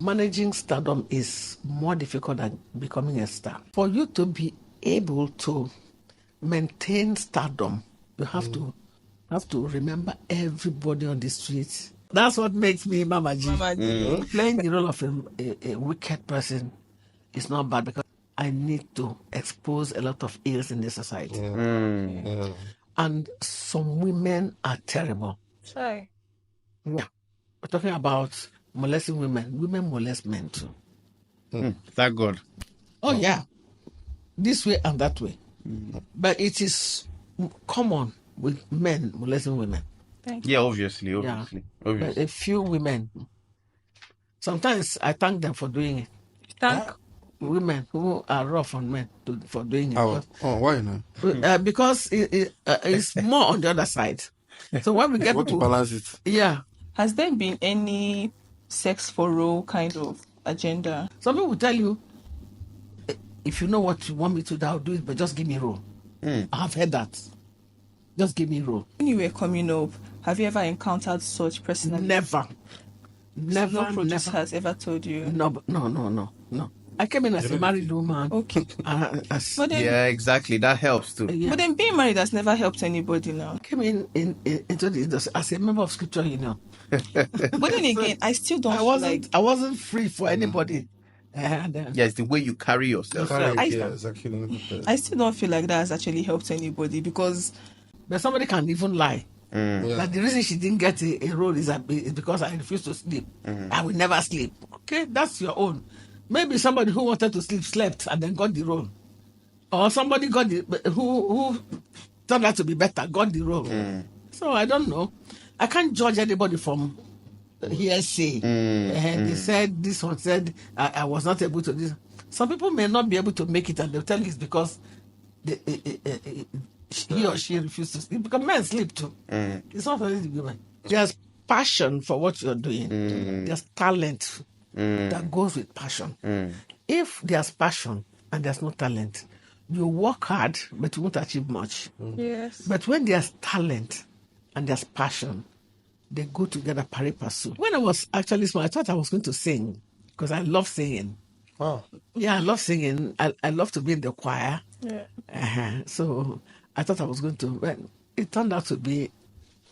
Managing stardom is more difficult than becoming a star. For you to be able to maintain stardom, you have to remember everybody on the streets. That's what makes me Mama G. Playing the role of a wicked person is not bad because I need to expose a lot of ills in the society. And some women are terrible. Sorry. Yeah. We're talking about molesting women. Women molest men too. Thank God. Oh, yeah. This way and that way. But it is common with men molesting women. Yeah, obviously. But a few women. Sometimes I thank them for doing it. Thank Women who are rough on men for doing it. Why not? Because it's more on the other side. So when we get to balance it. Yeah. Has there been any sex for role kind of agenda? Some people will tell you, if you know what you want me to do, I'll do it, but just give me a role. I have heard that. Just give me a role. When you were coming up, have you ever encountered such personally? Never. No producer has ever told you? No. I came in as a married woman. Okay. Yeah, exactly. That helps too. But then being married has never helped anybody now. I came into the industry as a member of scripture, But then again, I still don't I wasn't free for anybody. It's the way you carry yourself. I still don't feel like that has actually helped anybody because... But somebody can even lie. Like the reason she didn't get a role is because I refused to sleep. I will never sleep. Okay, that's your own. Maybe somebody who wanted to sleep slept and then got the role, or somebody got who turned out to be better got the role. So I don't know. I can't judge anybody from hearsay. They said this one said I was not able to do this. Some people may not be able to make it, and they'll tell you it's because he or she refused to sleep, because men sleep too. It's not only the women. There's passion for what you're doing. There's talent that goes with passion. If there's passion and there's no talent, you work hard, but you won't achieve much. Yes. But when there's talent and there's passion, they go together pari passu. When I was actually small, I thought I was going to sing because I love singing. Wow. Yeah, I love singing. I love to be in the choir. Yeah. So I thought I was going to, but it turned out to be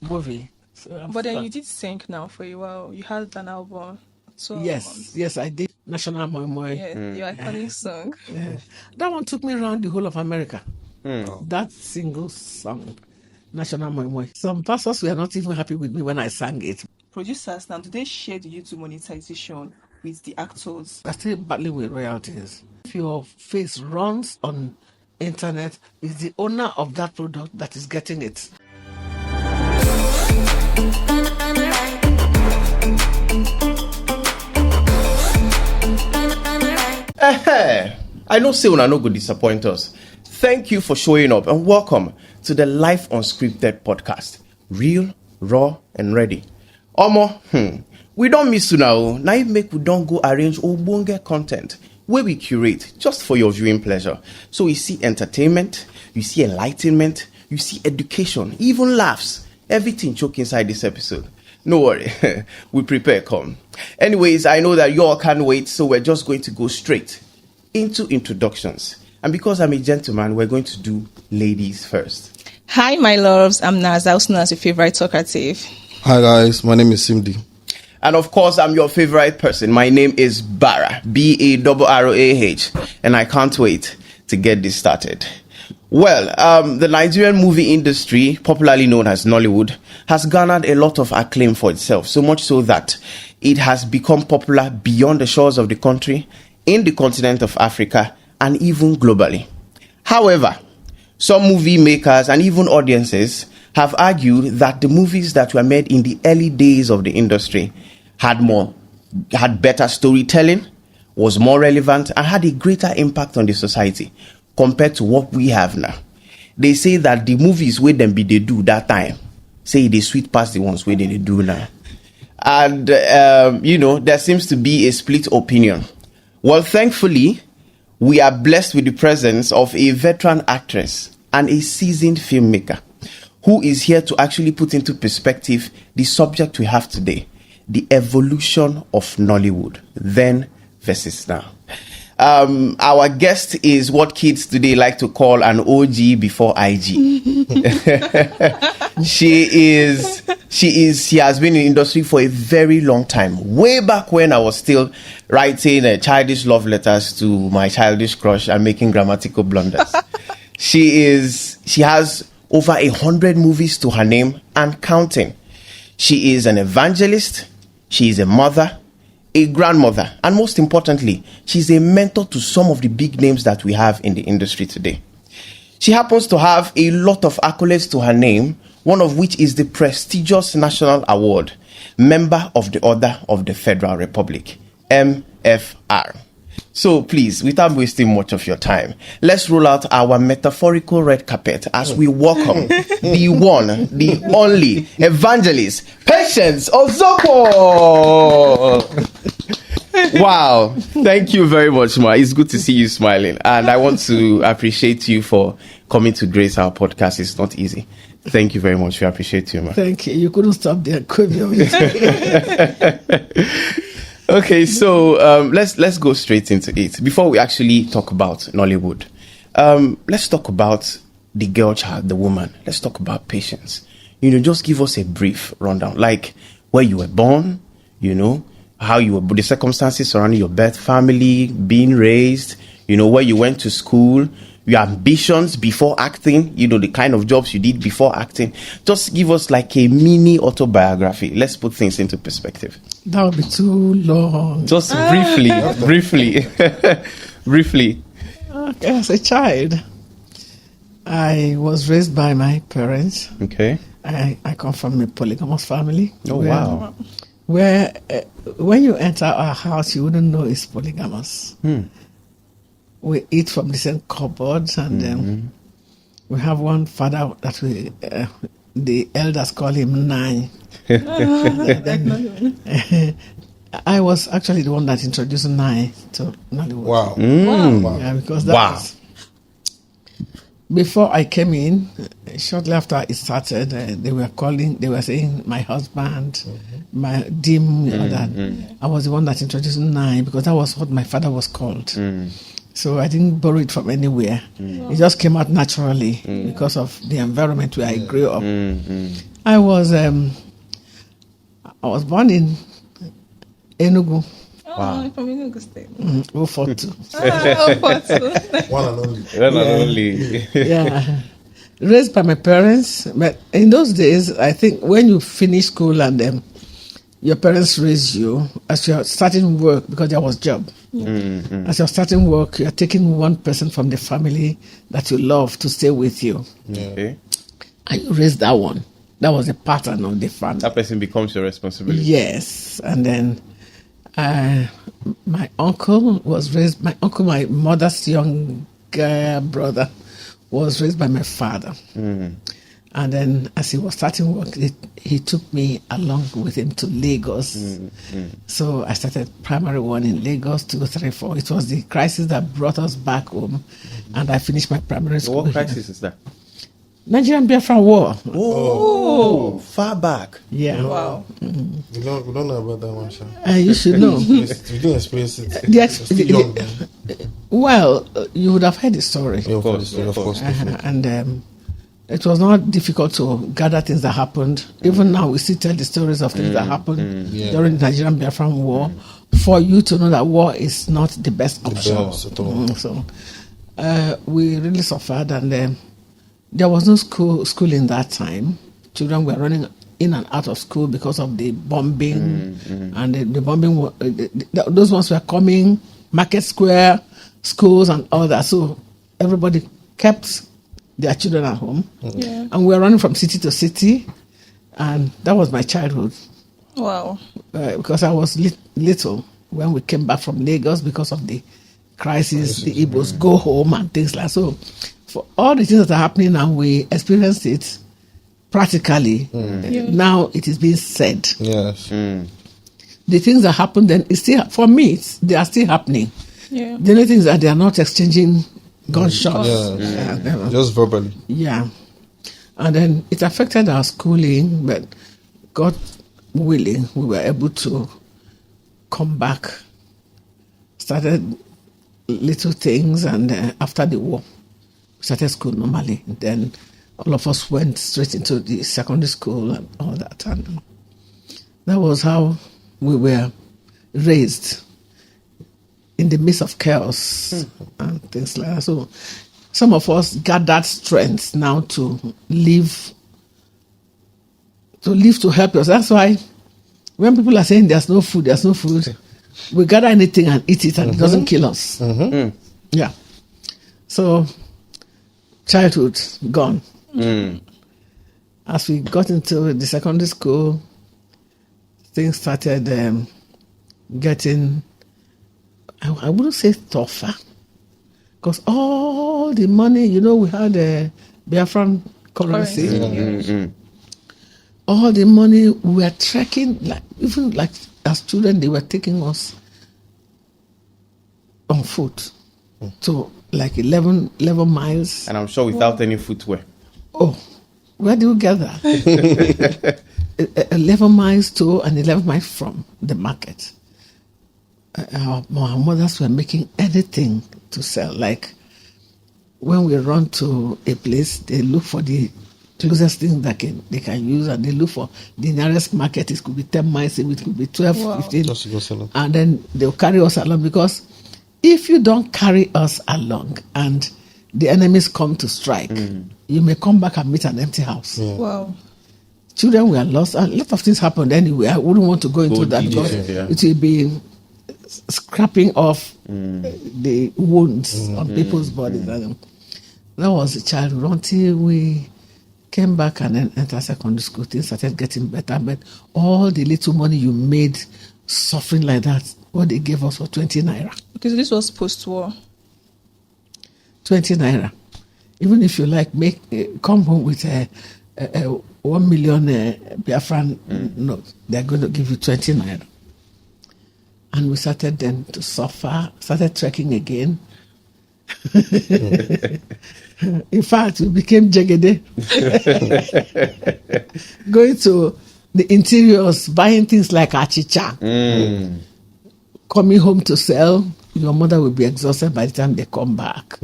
movie. So but then you did sing now for a while. You had an album. So yes, I did. National Moi Moi. Yes, your iconic song. That one took me around the whole of America. That single song, National Moi Moi. Some pastors were not even happy with me when I sang it. Producers now, do they share the YouTube monetization with the actors? I still battling with royalties. If your face runs on internet, it's the owner of that product that is getting it. I know say una no go disappoint us. Thank you for showing up and welcome to the Life Unscripted podcast. Real, raw, and ready. Omo, we don't miss you now. Now make we don't go arrange ogbonge content where we curate just for your viewing pleasure. So you see entertainment, you see enlightenment, you see education, even laughs, everything choke inside this episode. No worry, we prepare come. Anyways, I know that you all can't wait, so we're just going to go straight into introductions. And because I'm a gentleman, we're going to do ladies first. Hi, my loves. I'm Naz, also known as your favorite talkative. Hi, guys. My name is Simdi. And of course, I'm your favorite person. My name is Barra, B-A-R-R-A-H. And I can't wait to get this started. Well, the Nigerian movie industry, popularly known as Nollywood, has garnered a lot of acclaim for itself, so much so that it has become popular beyond the shores of the country, in the continent of Africa, and even globally. However, some movie makers and even audiences have argued that the movies that were made in the early days of the industry had better storytelling, was more relevant, and had a greater impact on the society compared to what we have now. They say that the movies where them they do that time, say they sweet past the ones where they do now. And, there seems to be a split opinion. Well, thankfully, we are blessed with the presence of a veteran actress and a seasoned filmmaker who is here to actually put into perspective the subject we have today. the evolution of Nollywood, then versus now. Our guest is what kids today like to call an OG before IG. She has been in the industry for a very long time. Way back when I was still writing childish love letters to my childish crush and making grammatical blunders. She has over 100 movies to her name and counting. She is an evangelist. She is a mother, a grandmother, and most importantly, she's a mentor to some of the big names that we have in the industry today. She happens to have a lot of accolades to her name, one of which is the prestigious National Award, Member of the Order of the Federal Republic, MFR. So please, without wasting much of your time, let's roll out our metaphorical red carpet as we welcome the one, the only evangelist, Patience Ozokwor. Wow. Thank you very much, Ma. It's good to see you smiling. And I want to appreciate you for coming to grace our podcast. It's not easy. Thank you very much. We appreciate you, Ma. Thank you. You couldn't stop there. Could you? Okay, so let's go straight into it. Before we actually talk about Nollywood, let's talk about the girl child, the woman. Let's talk about Patience. Just give us a brief rundown, like where you were born, how you were, the circumstances surrounding your birth family, being raised, where you went to school, your ambitions before acting, the kind of jobs you did before acting. Just give us like a mini autobiography. Let's put things into perspective. That would be too long. Just briefly. Okay, as a child, I was raised by my parents. Okay. I come from a polygamous family. Oh, wow. Where when you enter our house, you wouldn't know it's polygamous. We eat from the same cupboards, and we have one father that the elders call him Nine. I was actually the one that introduced Nine to Nollywood. Wow. Yeah, because that was before I came in. Shortly after it started, they were saying my husband, my dim, that I was the one that introduced Nine because that was what my father was called. So I didn't borrow it from anywhere. It just came out naturally because of the environment where I grew up. I was born in Enugu. Wow. From Enugu State. 042. 042. One and only. Yeah. Raised by my parents. But in those days, I think when you finish school and your parents raise you, as you're starting work, because there was job. As you're starting work, you're taking one person from the family that you love to stay with you. Okay. And you raise that one. That was the pattern of the family. That person becomes your responsibility. Yes. And then my uncle, my mother's younger brother, was raised by my father. And then as he was starting work, he took me along with him to Lagos. So I started primary 1 in Lagos, 2, 3, 4. It was the crisis that brought us back home. And I finished my primary school. What crisis is that? Nigerian Biafran War. Oh, far back. Yeah. Wow. We don't know about that one, Sean. You should know. We didn't experience it. Well, you would have heard the story. Yeah, of course. And it was not difficult to gather things that happened. Even now, we still tell the stories of things that happened during the Nigerian Biafran War for you to know that war is not the best option. So we really suffered, and there was no school in that time. Children were running in and out of school because of the bombing, and the bombing. Those ones were coming, Market Square, schools, and all that. So everybody kept their children at home, and we were running from city to city, and that was my childhood. Wow. Because I was little when we came back from Lagos because of the crisis, the Igbos go home and things like so. For all the things that are happening and we experienced it practically, now it is being said. Yes. The things that happened then, is still, for me, they are still happening. Yeah. The only thing is that they are not exchanging gunshots. Just verbally. Yeah. And then it affected our schooling, but God willing, we were able to come back, started little things, and after the war, we started school normally. Then all of us went straight into the secondary school and all that. And that was how we were raised, in the midst of chaos and things like that. So some of us got that strength now to live to help us. That's why when people are saying there's no food, we gather anything and eat it, and it doesn't kill us. Yeah. So childhood gone. As we got into the secondary school, things started getting, I wouldn't say tougher, because all the money, we had a Biafran currency. All the money we were trekking, even as children, they were taking us on foot to 11 miles. And I'm sure without any footwear. Oh, where do you get that? 11 miles to and 11 miles from the market. Our mothers were making anything to sell. Like when we run to a place, they look for the closest thing that they can use, and they look for the nearest market. It could be 10 miles, it could be 12, 15. Just to go sell it. And then they'll carry us along, because if you don't carry us along and the enemies come to strike, you may come back and meet an empty house. Yeah. Wow. Children were lost. A lot of things happened anyway. I wouldn't want to go into that, because it will be scrapping off the wounds on people's bodies. That was a childhood until we came back and then entered secondary school. Things started getting better, but all the little money you made suffering like that, what they gave us was 20 naira. Okay, so this was post-war. 20 naira. Even if you come home with a 1 million Biafran note, they're going to give you 20 naira. And we started then to suffer, started trekking again. In fact, we became jegede. Going to the interiors, buying things like achicha. Coming home to sell, your mother will be exhausted by the time they come back.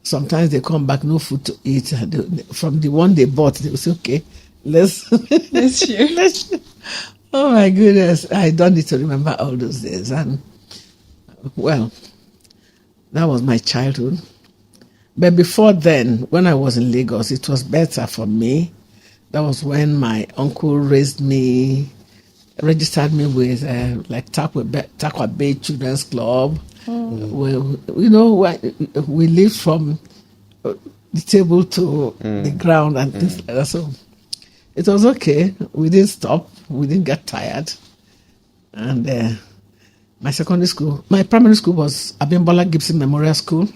Sometimes they come back, no food to eat. From the one they bought, they will say, okay, let's share. Oh my goodness, I don't need to remember all those days. And well, that was my childhood. But before then, when I was in Lagos, it was better for me. That was when my uncle registered me with Takwa Bay Children's Club. We lived from the table to the ground and things like that. So it was okay. We didn't stop. We didn't get tired. And my primary school was Abimbola Gibson Memorial School,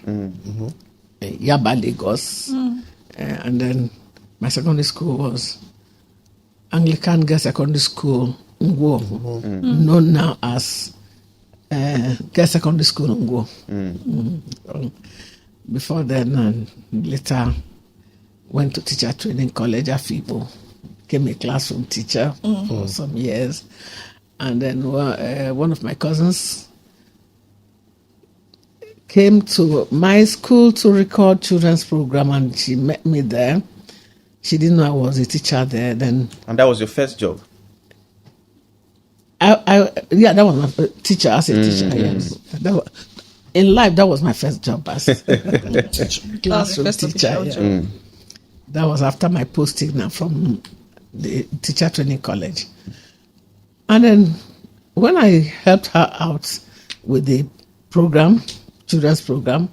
Yaba, Lagos. And then my secondary school was Anglican Girls Secondary School, Ngwo, known now as Girls Secondary School, Ngwo. Before then, and later went to teacher training college at Fibo. Became a classroom teacher for some years. And then one of my cousins came to my school to record children's program, and she met me there. She didn't know I was a teacher there then. And that was your first job? That was my teacher as a teacher. Yes. In life, that was my first job as classroom teacher. That was after my posting now from the teacher training college. And then when I helped her out with the program, children's program,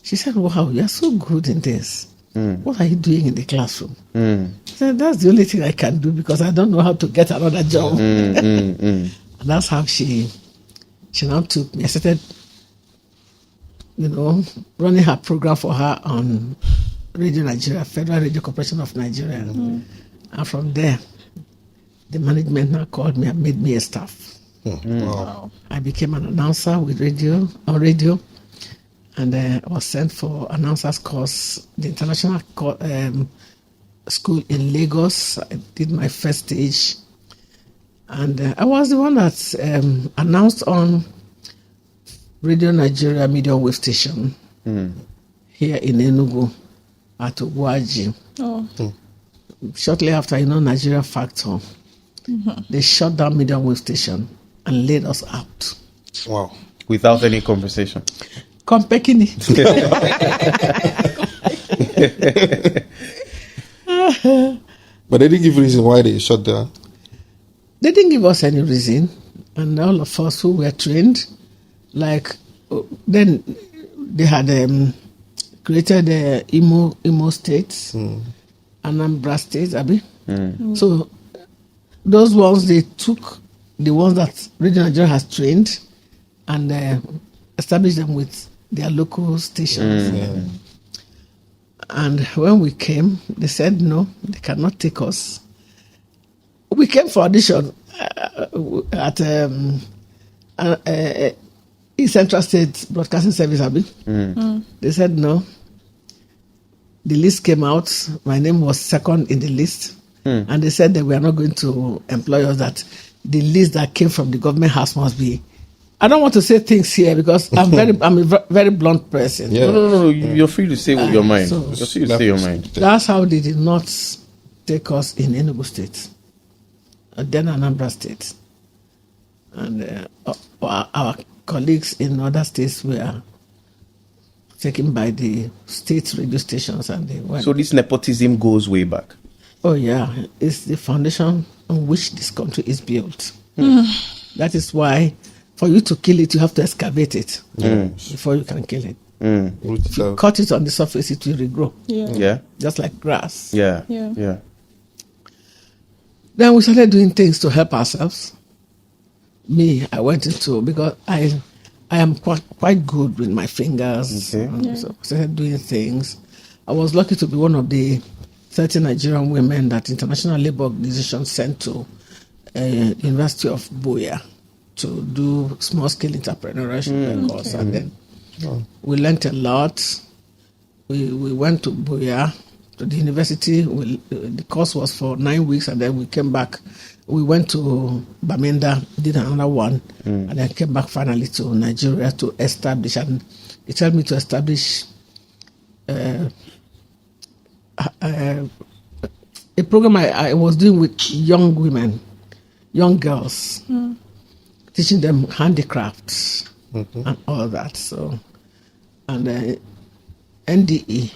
she said, wow, you're so good in this. What are you doing in the classroom? I said, that's the only thing I can do, because I don't know how to get another job. And that's how she now took me. I started, running her program for her on Radio Nigeria, Federal Radio Corporation of Nigeria. And from there, the management now called me and made me a staff. Wow. I became an announcer on radio, and I was sent for announcers course, the international school in Lagos. I did my first stage. And I was the one that announced on Radio Nigeria Medium Wave Station here in Enugu at Ogwaji. Oh. Shortly after, Nigeria Factor, they shut down Medium Wave Station and laid us out. Wow. Without any conversation. Kompekini. But they didn't give reason why they shut down. They didn't give us any reason. And all of us who were trained, then they had created Imo State, Anambra State, Abi. So those ones, they took the ones that Radio Nigeria has trained and established them with their local stations. And when we came, they said no, they cannot take us. We came for audition at East Central State Broadcasting Service, Abi. They said no. The list came out. My name was second in the list. And they said that we are not going to employ us, that the list that came from the government house must be. I don't want to say things here because I'm a very blunt person. Yeah. No. You're free to say your mind. You're free to say your mind. That's how they did not take us in Enugu State, then Anambra State. And our colleagues in other states were taken by the state radio stations and they went. So this nepotism goes way back. Oh yeah, it's the foundation on which this country is built. That is why for you to kill it, you have to excavate it before you can kill it. If you cut it on the surface, it will regrow. Yeah. Just like grass. Yeah. Then we started doing things to help ourselves. Me, I went into, because I am quite good with my fingers. So I started doing things. I was lucky to be one of the 30 Nigerian women that International Labour Organization sent to University of Buea to do small-scale entrepreneurship course. And then we learned a lot. We went to Buea, to the university. The course was for 9 weeks, and then we came back. We went to Bamenda, did another one, and then came back finally to Nigeria to establish. And they told me to establish a program I was doing with young women, young girls, teaching them handicrafts and all that. So, and NDE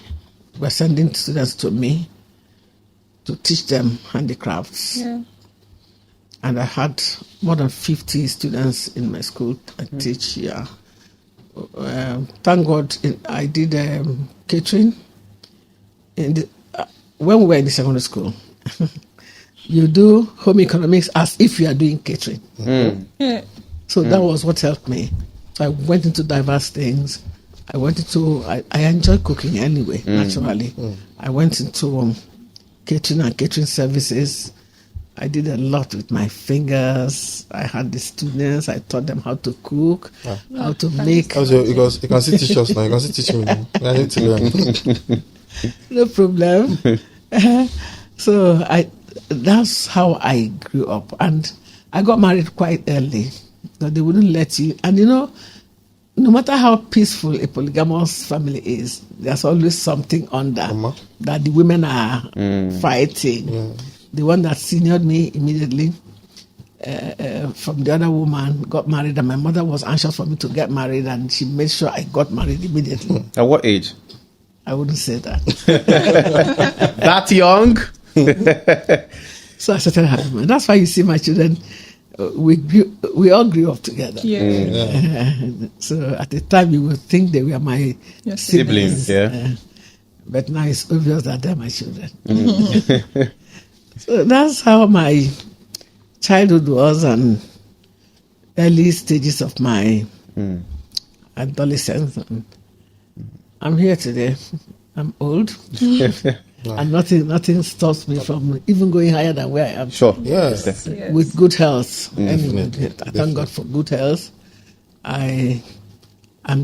were sending students to me to teach them handicrafts. And I had more than 50 students in my school I teach here. Thank God I did catering. When we were in the secondary school, you do home economics as if you are doing catering. So that was what helped me. So I went into diverse things. I enjoy cooking anyway, naturally. I went into catering and catering services. I did a lot with my fingers. I had the students. I taught them how to cook, how to make. You can still teach us now. You can still teach me now. I need to learn. No problem. So that's how I grew up. And I got married quite early. So they wouldn't let you. And no matter how peaceful a polygamous family is, there's always something under that the women are fighting. The one that seniored me immediately from the other woman got married, and my mother was anxious for me to get married, and she made sure I got married immediately. At what age? I wouldn't say that. That young? So I started having. That's why you see my children. We all grew up together. So at the time you would think they were my siblings. But now it's obvious that they're my children. So that's how my childhood was and early stages of my adolescence. And I'm here today. I'm old. And nothing stops me from even going higher than where I am. Sure. Yes. With good health. Anyway, I thank God for good health. I'm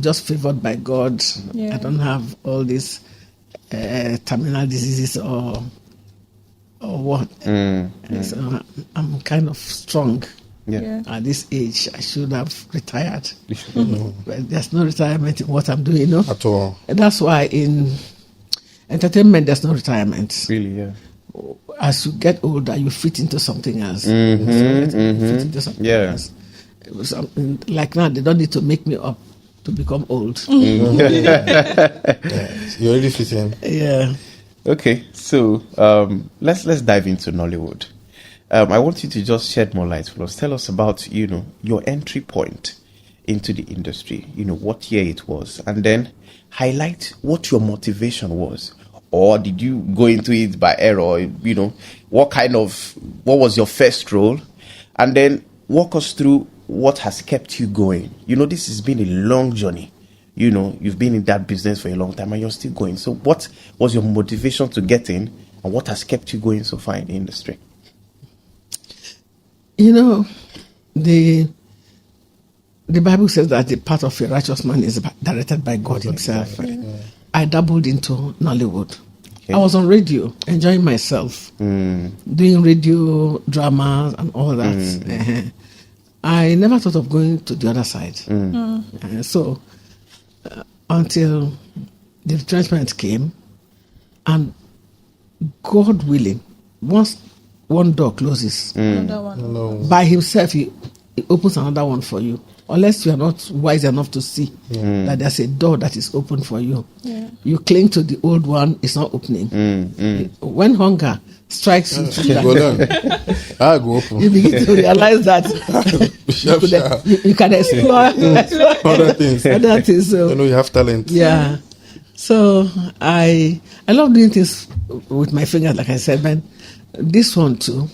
just favored by God. I don't have all these terminal diseases or or what. So I'm kind of strong. Yeah. At this age, I should have retired. But there's no retirement in what I'm doing, you know. At all. And that's why in entertainment, there's no retirement. Really, yeah. As you get older, you fit into something else. You fit into something else. Like now, they don't need to make me up to become old. Yes. You already fit in. Yeah. Okay, so let's dive into Nollywood. I want you to just shed more light for us. Tell us about, your entry point into the industry, what year it was, and then highlight what your motivation was. Or did you go into it by error? What was your first role? And then walk us through what has kept you going. This has been a long journey. You've been in that business for a long time and you're still going. So what was your motivation to get in, and what has kept you going so far in the industry? The Bible says that the path of a righteous man is directed by God himself. I dabbled into Nollywood. Okay. I was on radio, enjoying myself, doing radio dramas and all that. I never thought of going to the other side. So until the retrenchment came, and God willing, once one door closes, Another one. by himself, he opens another one for you. Unless you are not wise enough to see that there's a door that is open for you. Yeah. You cling to the old one, it's not opening. When hunger strikes you, I go open. You begin to realize that you can explore other things. So, you have talent. Yeah. So I love doing things with my fingers, like I said, man. This one too.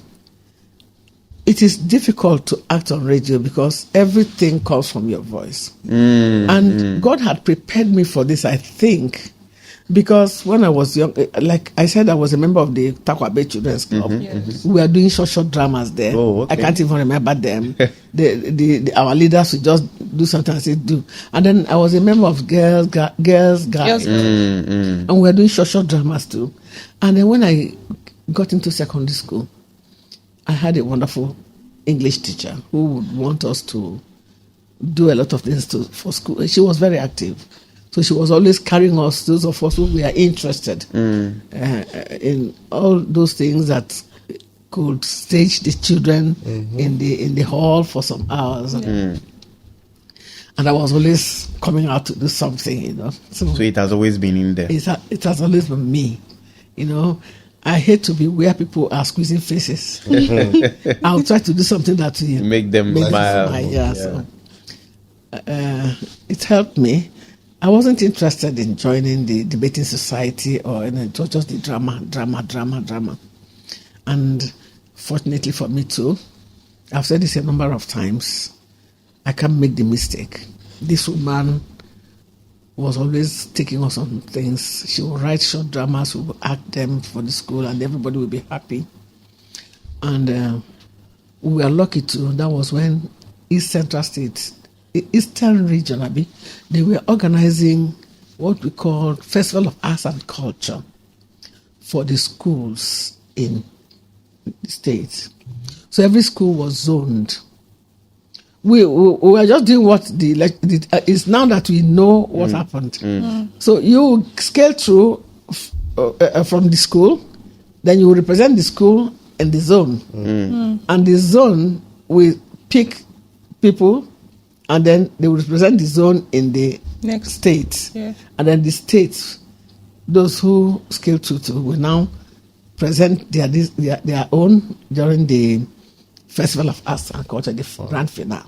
It is difficult to act on radio because everything comes from your voice. And God had prepared me for this, I think, because when I was young, like I said, I was a member of the Takwabe Children's Club. We were doing short dramas there. Oh, okay. I can't even remember them. Our leaders would just do something and say, do. And then I was a member of Girls Guys. And we were doing short dramas too. And then when I got into secondary school, I had a wonderful English teacher who would want us to do a lot of things for school. She was very active. So she was always carrying us, those of us who were interested in all those things that could stage the children in the hall for some hours. And I was always coming out to do something, So it has always been in there. It has always been me, I hate to be where people are squeezing faces. I'll try to do something that will make them smile. So it helped me. I wasn't interested in joining the debating society or it was just the drama. And fortunately for me too, I've said this a number of times, I can't make the mistake. This woman was always taking us on things. She would write short dramas, we would act them for the school, and everybody would be happy. And we were lucky too. That was when Eastern Region, they were organizing what we call Festival of Arts and Culture for the schools in the state. So every school was zoned. We were just doing what it's now that we know what happened. So you scale through from the school, then you represent the school in the zone. And the zone will pick people, and then they will represent the zone in the next state. Yeah. And then the states, those who scale through to, will now present their own during the Festival of Arts and Culture, the grand finale.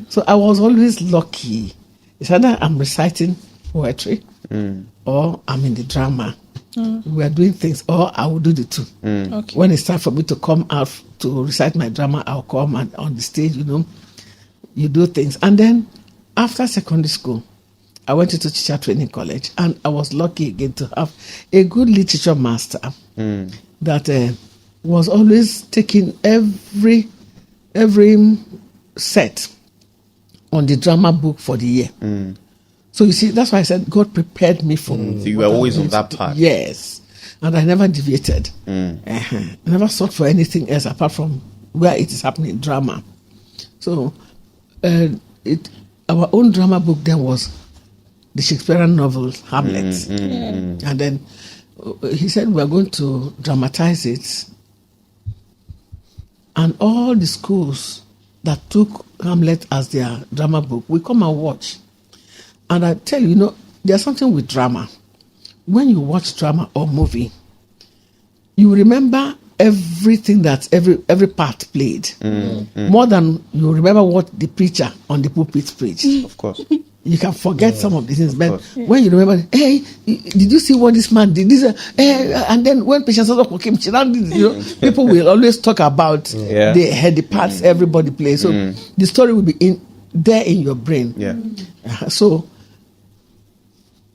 So I was always lucky. It's either I'm reciting poetry or I'm in the drama. We are doing things, or I will do the two. Okay. When it's time for me to come out to recite my drama, I'll come and on the stage, you do things. And then after secondary school, I went into teacher training college, and I was lucky again to have a good literature master that was always taking every set on the drama book for the year. So you see, that's why I said God prepared me for. So you were always on that path. Yes. and I never deviated. I never sought for anything else apart from where it is happening, drama. So, our own drama book then was the Shakespearean novel Hamlet, and then he said we are going to dramatize it, and all the schools that took Hamlet as their drama book will come and watch. And I tell you, there's something with drama. When you watch drama or movie, you remember everything that every part played, more than you remember what the preacher on the pulpit preached. Of course. You can forget some of the things, but when you remember, hey, did you see what this man did? And then when Patience Ozokwor came, people will always talk about the parts everybody plays. So the story will be there in your brain. Yeah. So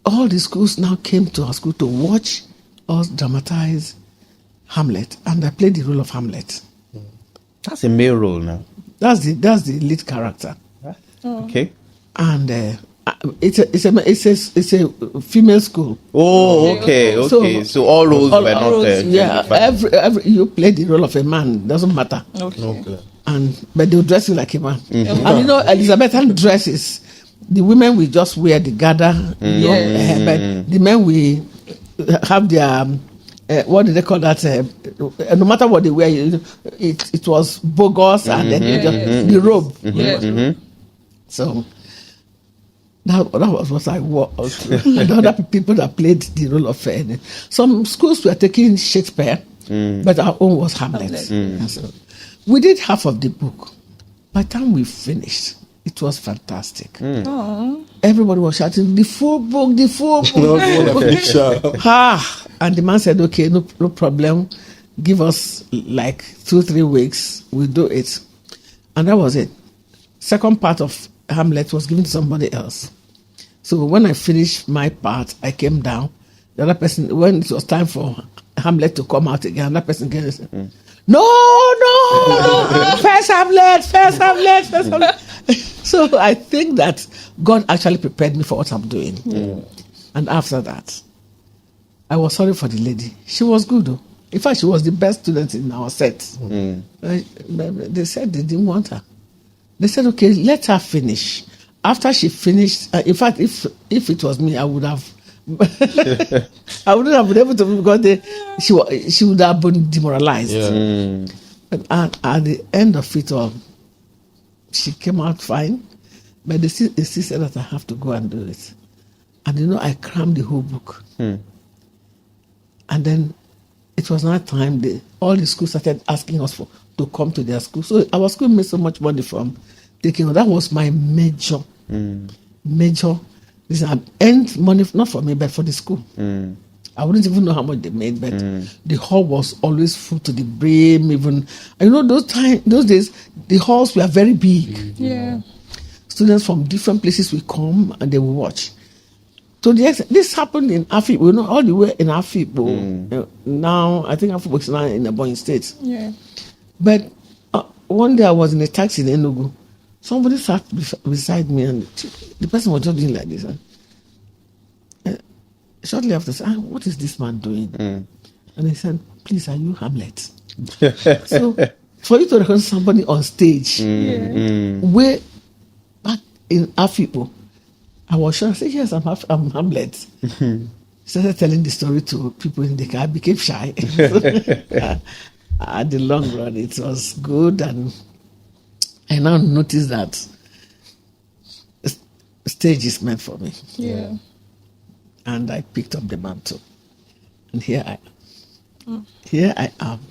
all the schools now came to our school to watch us dramatize Hamlet, and I played the role of Hamlet. That's a male role now. That's the lead character. Okay. And it's a female school. Oh, okay. So all roles were not there. Yeah, every you play the role of a man. Doesn't matter. Okay. But they'll dress you like a man. And Elizabethan dresses. The women will just wear the gather, but the men will have their what do they call that? No matter what they wear, it was bogus, and then the robe. So that was what I wore. The other people that played the role of some schools were taking Shakespeare, but our own was Hamlet. So we did half of the book. By the time we finished, it was fantastic. Everybody was shouting, the full book, the full book. And the man said, okay, no problem. Give us like 2-3 weeks. We'll do it. And that was it. Second part of Hamlet was given to somebody else. So when I finished my part, I came down. The other person, when it was time for Hamlet to come out again, that person came and said, no, first Hamlet. So I think that God actually prepared me for what I'm doing. And after that, I was sorry for the lady. She was good, though. In fact, she was the best student in our set. They said they didn't want her. They said, okay, let her finish. After she finished, in fact, if it was me, I would have, I wouldn't have been able to, because she would have been demoralized. But at the end of it all, she came out fine. But they still said that I have to go and do it. And I crammed the whole book. And then it was not time. All the schools started asking us to come to their school. So our school made so much money from taking on. That was my major. This earned money, not for me, but for the school. I wouldn't even know how much they made, but the hall was always full to the brim. Even those days, the halls were very big. Students from different places will come and they will watch. So this happened in Afipo, all the way in Afipo. Now, I think Afipo is now in the Ebonyi State. But one day I was in a taxi in Enugu. Somebody sat beside me, and the person was just doing like this. Shortly after, I said, what is this man doing? And he said, please, are you Hamlet? So, for you to recognize somebody on stage, way back in Afipo, I was sure. I said, yes, I'm Hamlet. Started telling the story to people in the car. I became shy. At the long run, it was good, and I now noticed that stage is meant for me. And I picked up the mantle, and here I am.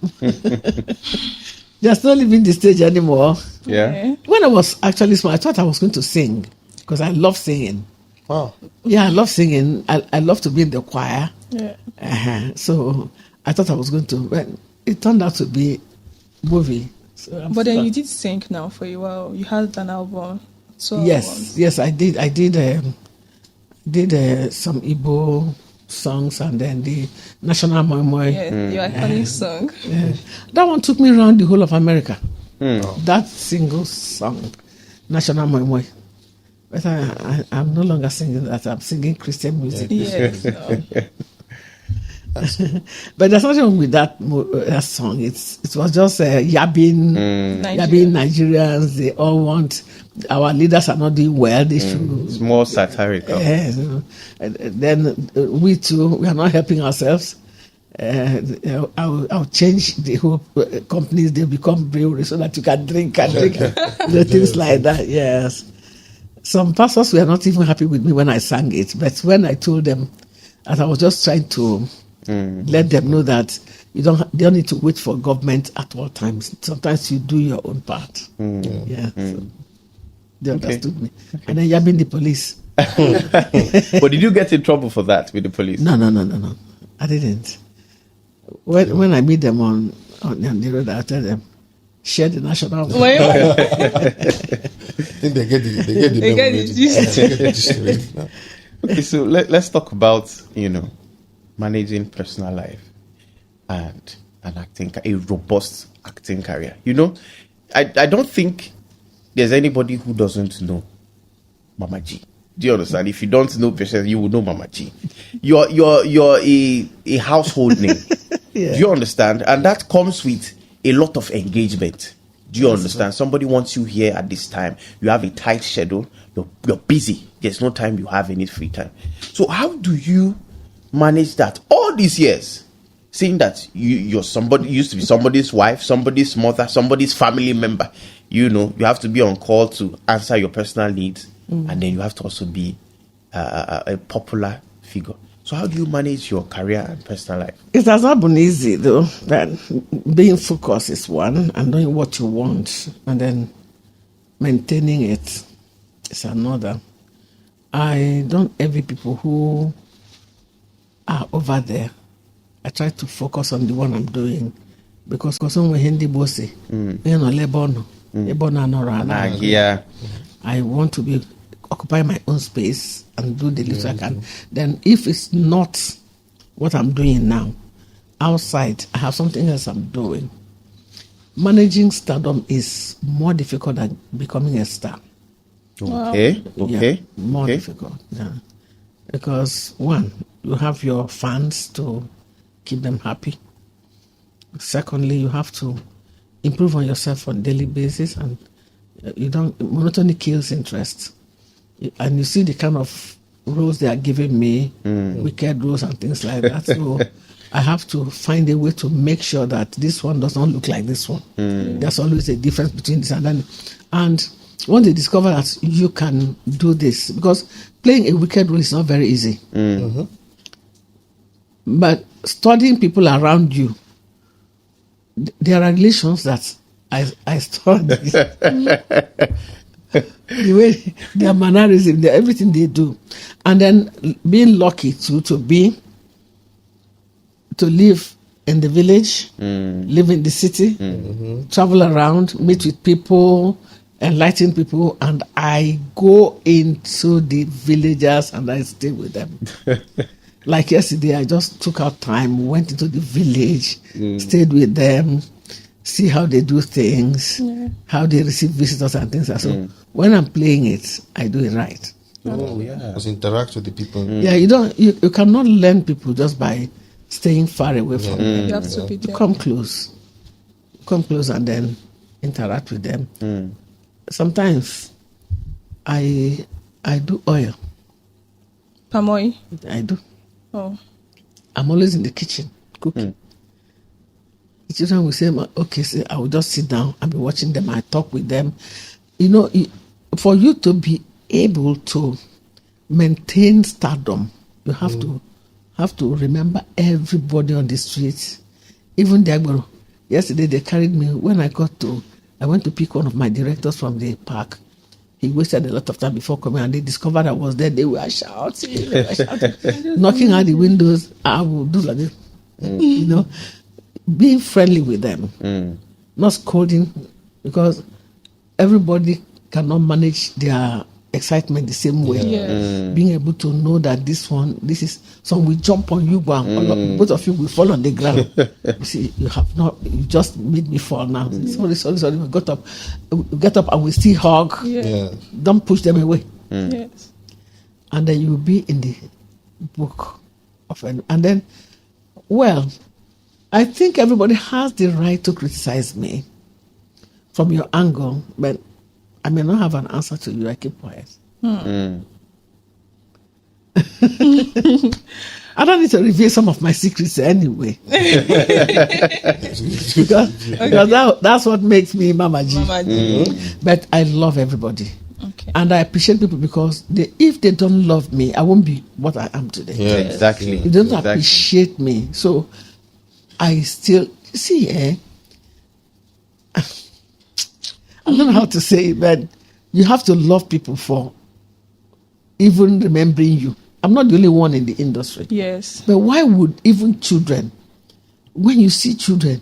Just not leaving the stage anymore. When I was actually small, I thought I was going to sing, because I love singing. Wow. Yeah, I love singing. I love to be in the choir. So I thought I was going to, but it turned out to be movie. So but then you did sing now for a while. You had an album. So yes, I did. I did some Igbo songs, and then the National Moi Moi. Your iconic song. That one took me around the whole of America. That single song, National Moi Moi. But I'm no longer singing that. I'm singing Christian music. But there's nothing wrong with that song. It was just yabbing Nigerians. They all want, our leaders are not doing well. They should. It's more satirical. Then we too, we are not helping ourselves. I'll change the whole companies. They become brewery so that you can drink things like that. Yes. Some pastors were not even happy with me when I sang it, but when I told them that I was just trying to let them know that they don't need to wait for government at all times. Sometimes you do your own part. So they understood me. Okay. And then you have been the police. But did you get in trouble for that with the police? No. I didn't. When I meet them on the road, I tell them, share the national. I think they get the gist. Okay, so let's talk about managing personal life and a robust acting career. I don't think there's anybody who doesn't know Mama G. Do you understand? If you don't know Patience, you will know Mama G. You're a household name. Yeah. Do you understand? And that comes with a lot of engagement. Do you understand? Somebody wants you here at this time. You have a tight schedule. You're busy. There's no time you have any free time. So how do you manage that all these years? Seeing that you're somebody, you used to be somebody's wife, somebody's mother, somebody's family member. You have to be on call to answer your personal needs. And then you have to also be a popular figure. So how do you manage your career and personal life? It has not been easy, though. But being focused is one, and knowing what you want, and then maintaining it is another. I don't envy people who are over there. I try to focus on the one I'm doing, because I want to occupy my own space and do the little I can. Then if it's not what I'm doing now, outside, I have something else I'm doing. Managing stardom is more difficult than becoming a star. Okay. More difficult. Yeah. Because one, you have your fans to keep them happy. Secondly, you have to improve on yourself on a daily basis, and monotony kills interest. And you see the kind of roles they are giving me, wicked roles and things like that. So I have to find a way to make sure that this one does not look like this one. There's always a difference between this and that. And once they discover that you can do this, because playing a wicked role is not very easy. But studying people around you, there are relations that I study. The way their mannerism, everything they do, and then being lucky to live in the village, live in the city, travel around, meet with people, enlighten people, and I go into the villagers and I stay with them. Like yesterday, I just took out time, went into the village, stayed with them, see how they do things, how they receive visitors and things. So when I'm playing it, I do it right. Just interact with the people. Yeah, you cannot learn people just by staying far away from them. You have to be there. Come close and then interact with them. Sometimes I do oil. Palm oil? I do. Oh. I'm always in the kitchen cooking. The children will say, okay, so I will just sit down and be watching them. I talk with them. For you to be able to maintain stardom, you have to remember everybody on the street. Even the yesterday they carried me. When I went to pick one of my directors from the park. He wasted a lot of time before coming, and they discovered I was there. They were shouting, knocking at the windows. I will do like this, being friendly with them, not scolding, because everybody cannot manage their excitement the same way. Being able to know that this is some will jump on you, both of you will fall on the ground. You see, you just made me fall now. Sorry. We get up and we still hug. Don't push them away. Yes. And then you will be in the book of, and then Well, I think everybody has the right to criticize me from your angle, but I may not have an answer to you. I keep quiet. I don't need to reveal some of my secrets anyway. because that's what makes me Mama G. Mama G. But I love everybody. Okay. And I appreciate people because if they don't love me, I won't be what I am today. Yeah, Exactly. They don't Exactly. appreciate me. So I still see, I don't know how to say it, but you have to love people for even remembering you. I'm not the only one in the industry. Yes. But why would even children, when you see children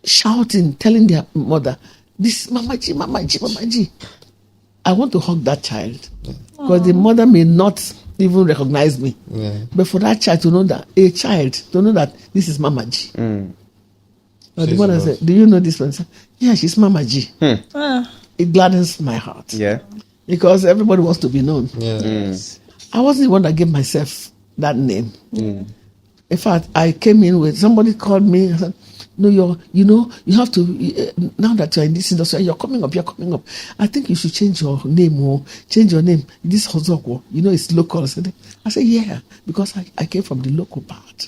shouting, telling their mother, this Mama G, Mama G, Mama G, I want to hug that child. Because the mother may not even recognize me. Yeah. But for that child to know that, this is Mama G. Or the She's mother a said, do you know this person? Yeah, she's Mama G. Ah, It gladdens my heart. Yeah. Because everybody wants to be known. Yeah. I wasn't the one that gave myself that name. In fact, I came in with somebody called me and said, "No, you have to now that you're in this industry, you're coming up. I think you should change your name or change your name. This Ozokwor, it's local." I said, "Yeah, because I came from the local part,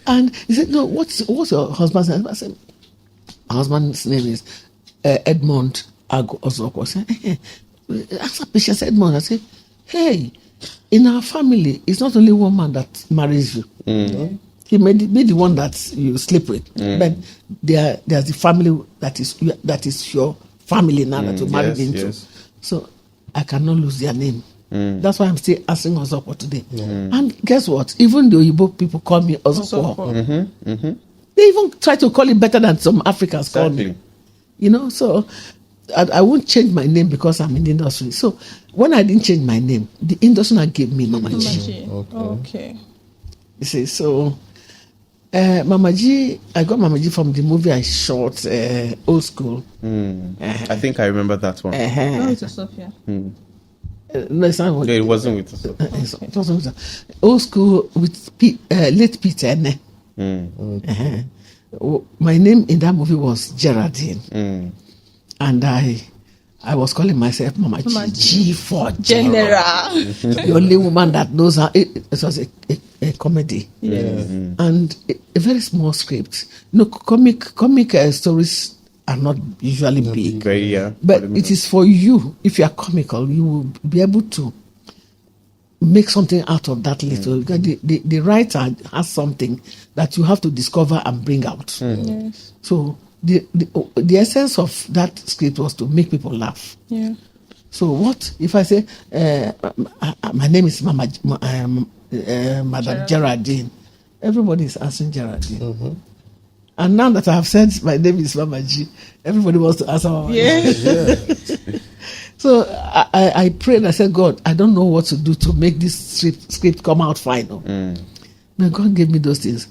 And he said, "No, what's your husband's name?" I said, "My husband's name is Edmond Ozokwor." I said, "Ask a patient Edmond." I said, "Hey, in our family, it's not only one man that marries you. He may be the one that you sleep with, but there's the family that is your family now that you married yes, into. yes. So I cannot lose their name. That's why I'm still asking Ozokwor today. And guess what? Even the Oyibo people call me Ozokwor. They even try to call it better than some Africans call me. So I won't change my name because I'm in the industry. So when I didn't change my name, the industry now gave me Mama G. Mama G. Okay. You see, so Mama G, I got Mama G from the movie I shot, Old School. I think I remember that one. Oh, it's a Sophia. No, it's not. No, it wasn't with us. It wasn't with Old School with late Peter. My name in that movie was Geraldine. And I was calling myself Mama G. G for General. The only woman that knows how. It was a comedy. And a very small script. Comic stories are not usually big. But it is for you. If you are comical, you will be able to make something out of that little. Because the writer has something that you have to discover and bring out. Yes. So the essence of that script was to make people laugh. Yeah. So what if I say my name is Madam Geraldine? Everybody is asking Geraldine. And now that I have said my name is Mama G, everybody wants to ask Mama G. So I prayed. I said, God, I don't know what to do to make this script come out final. But God gave me those things.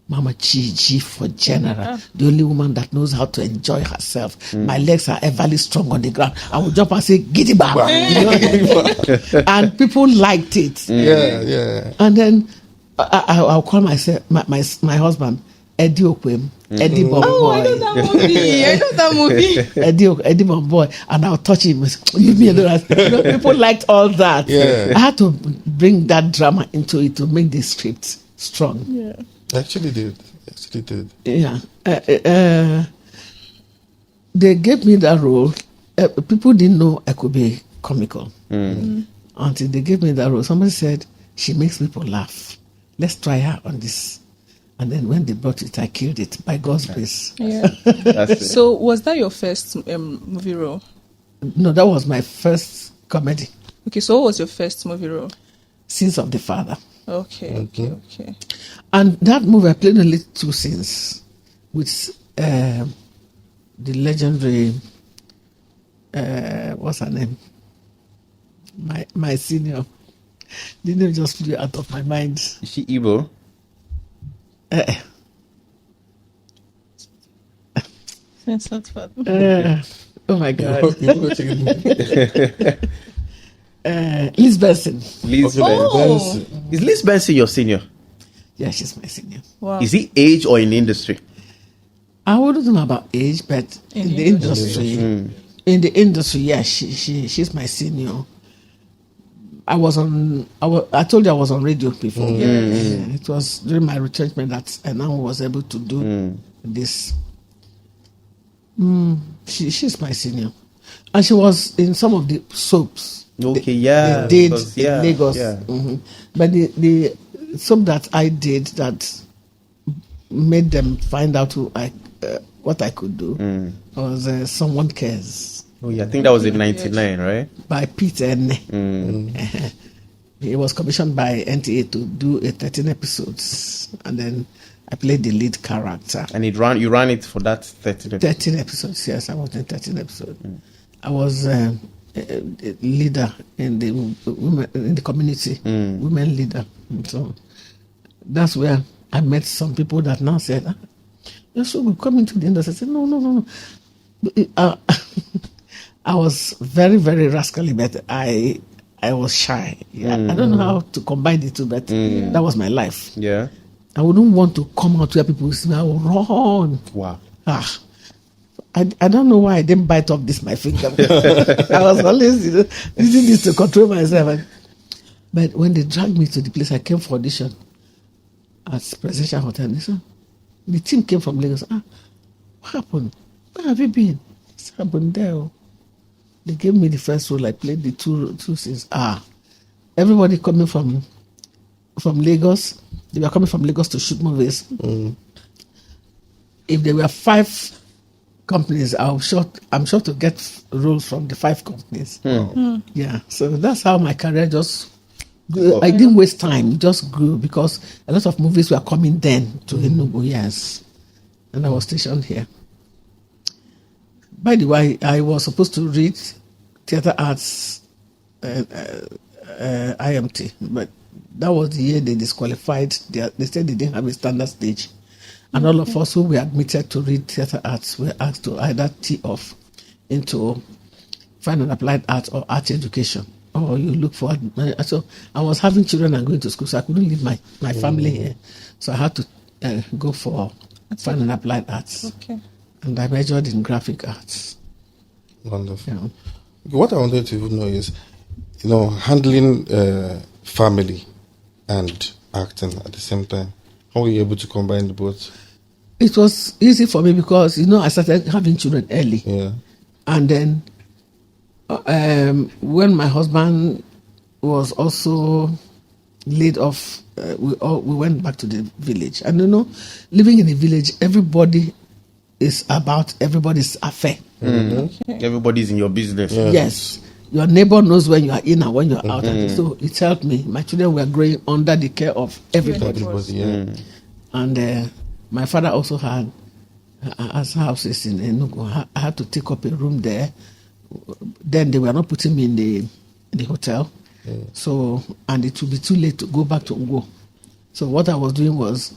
Mama G for General, the only woman that knows how to enjoy herself. My legs are everly strong on the ground. I would jump and say, "Giddy bam," and people liked it. Yeah. And then I'll call myself my husband Eddie Okwem, Eddie Bomb Boy. Oh, I know that movie. Eddie Bomb Boy, and I'll touch him. Leave me alone. People liked all that. Yeah. I had to bring that drama into it to make the script strong. Yeah. Actually did. Yeah. They gave me that role. People didn't know I could be comical. Until they gave me that role. Somebody said, she makes people laugh. Let's try her on this. And then when they brought it, I killed it by God's grace. Yeah. That's it. So was that your first movie role? No, that was my first comedy. Okay, so what was your first movie role? Sins of the Father. Okay. And that movie, I played only 2 scenes with the legendary, what's her name? My senior. The name just flew out of my mind. Is she Igbo? Sense of Oh my God. Liz Benson. Liz Okay, Benson. Benson. Is Liz Benson your senior? Yeah, she's my senior. Wow. Is he age or in the industry? I wouldn't know about age, but in the industry, yeah, she's my senior. I told you I was on radio before. It was during my retrenchment that I now was able to do this. She's my senior, and she was in some of the soaps. Okay, they did in Lagos. Yeah. But the soap that I did that made them find out what I could do was Someone Cares. Oh yeah, I think that was in '99, right? By Peter Enne. It was commissioned by NTA to do 13 episodes, and then I played the lead character. And you ran it for that 13 episodes. 13 episodes, yes, I was in 13 episodes. I was a leader in the women in the community, women leader. And so that's where I met some people that now said, "You're so good, come into the industry." I said, "No." I was very, very rascally, but I was shy. Yeah. I don't know how to combine the two, but that was my life. Yeah. I wouldn't want to come out where people see me. I would run. Wow. I don't know why I didn't bite off this my finger. I was always using this to control myself. But when they dragged me to the place, I came for audition at Presidential Hotel. The team came from Lagos. What happened? Where have you been? What's happened there? They gave me the first role. I played the two scenes. Everybody coming from Lagos. They were coming from Lagos to shoot movies. If there were 5 companies, I'm sure to get roles from the 5 companies. Yeah, so that's how my career just grew. I didn't waste time; it just grew because a lot of movies were coming then to Enugu. Yes, and I was stationed here. By the way, I was supposed to read theatre arts IMT, but that was the year they disqualified. They said they didn't have a standard stage. And all of us who were admitted to read theatre arts were asked to either tee off into fine and applied art or art education, or you look for. So I was having children and going to school, so I couldn't leave my family here. So I had to go for fine and applied arts. Okay. And I majored in graphic arts. Wonderful. Yeah. What I wanted to know is, handling family and acting at the same time. How were you able to combine the both? It was easy for me because, I started having children early. Yeah. And then when my husband was also laid off, we went back to the village. And, living in the village, everybody is about everybody's affair. Okay. Everybody's in your business. Yeah. Yes. Your neighbor knows when you are in and when you are out. So it helped me. My children were growing under the care of everybody. And my father also had houses in Enugu. I had to take up a room there. Then they were not putting me in the hotel. So, and it would be too late to go back to Ngo. So what I was doing was,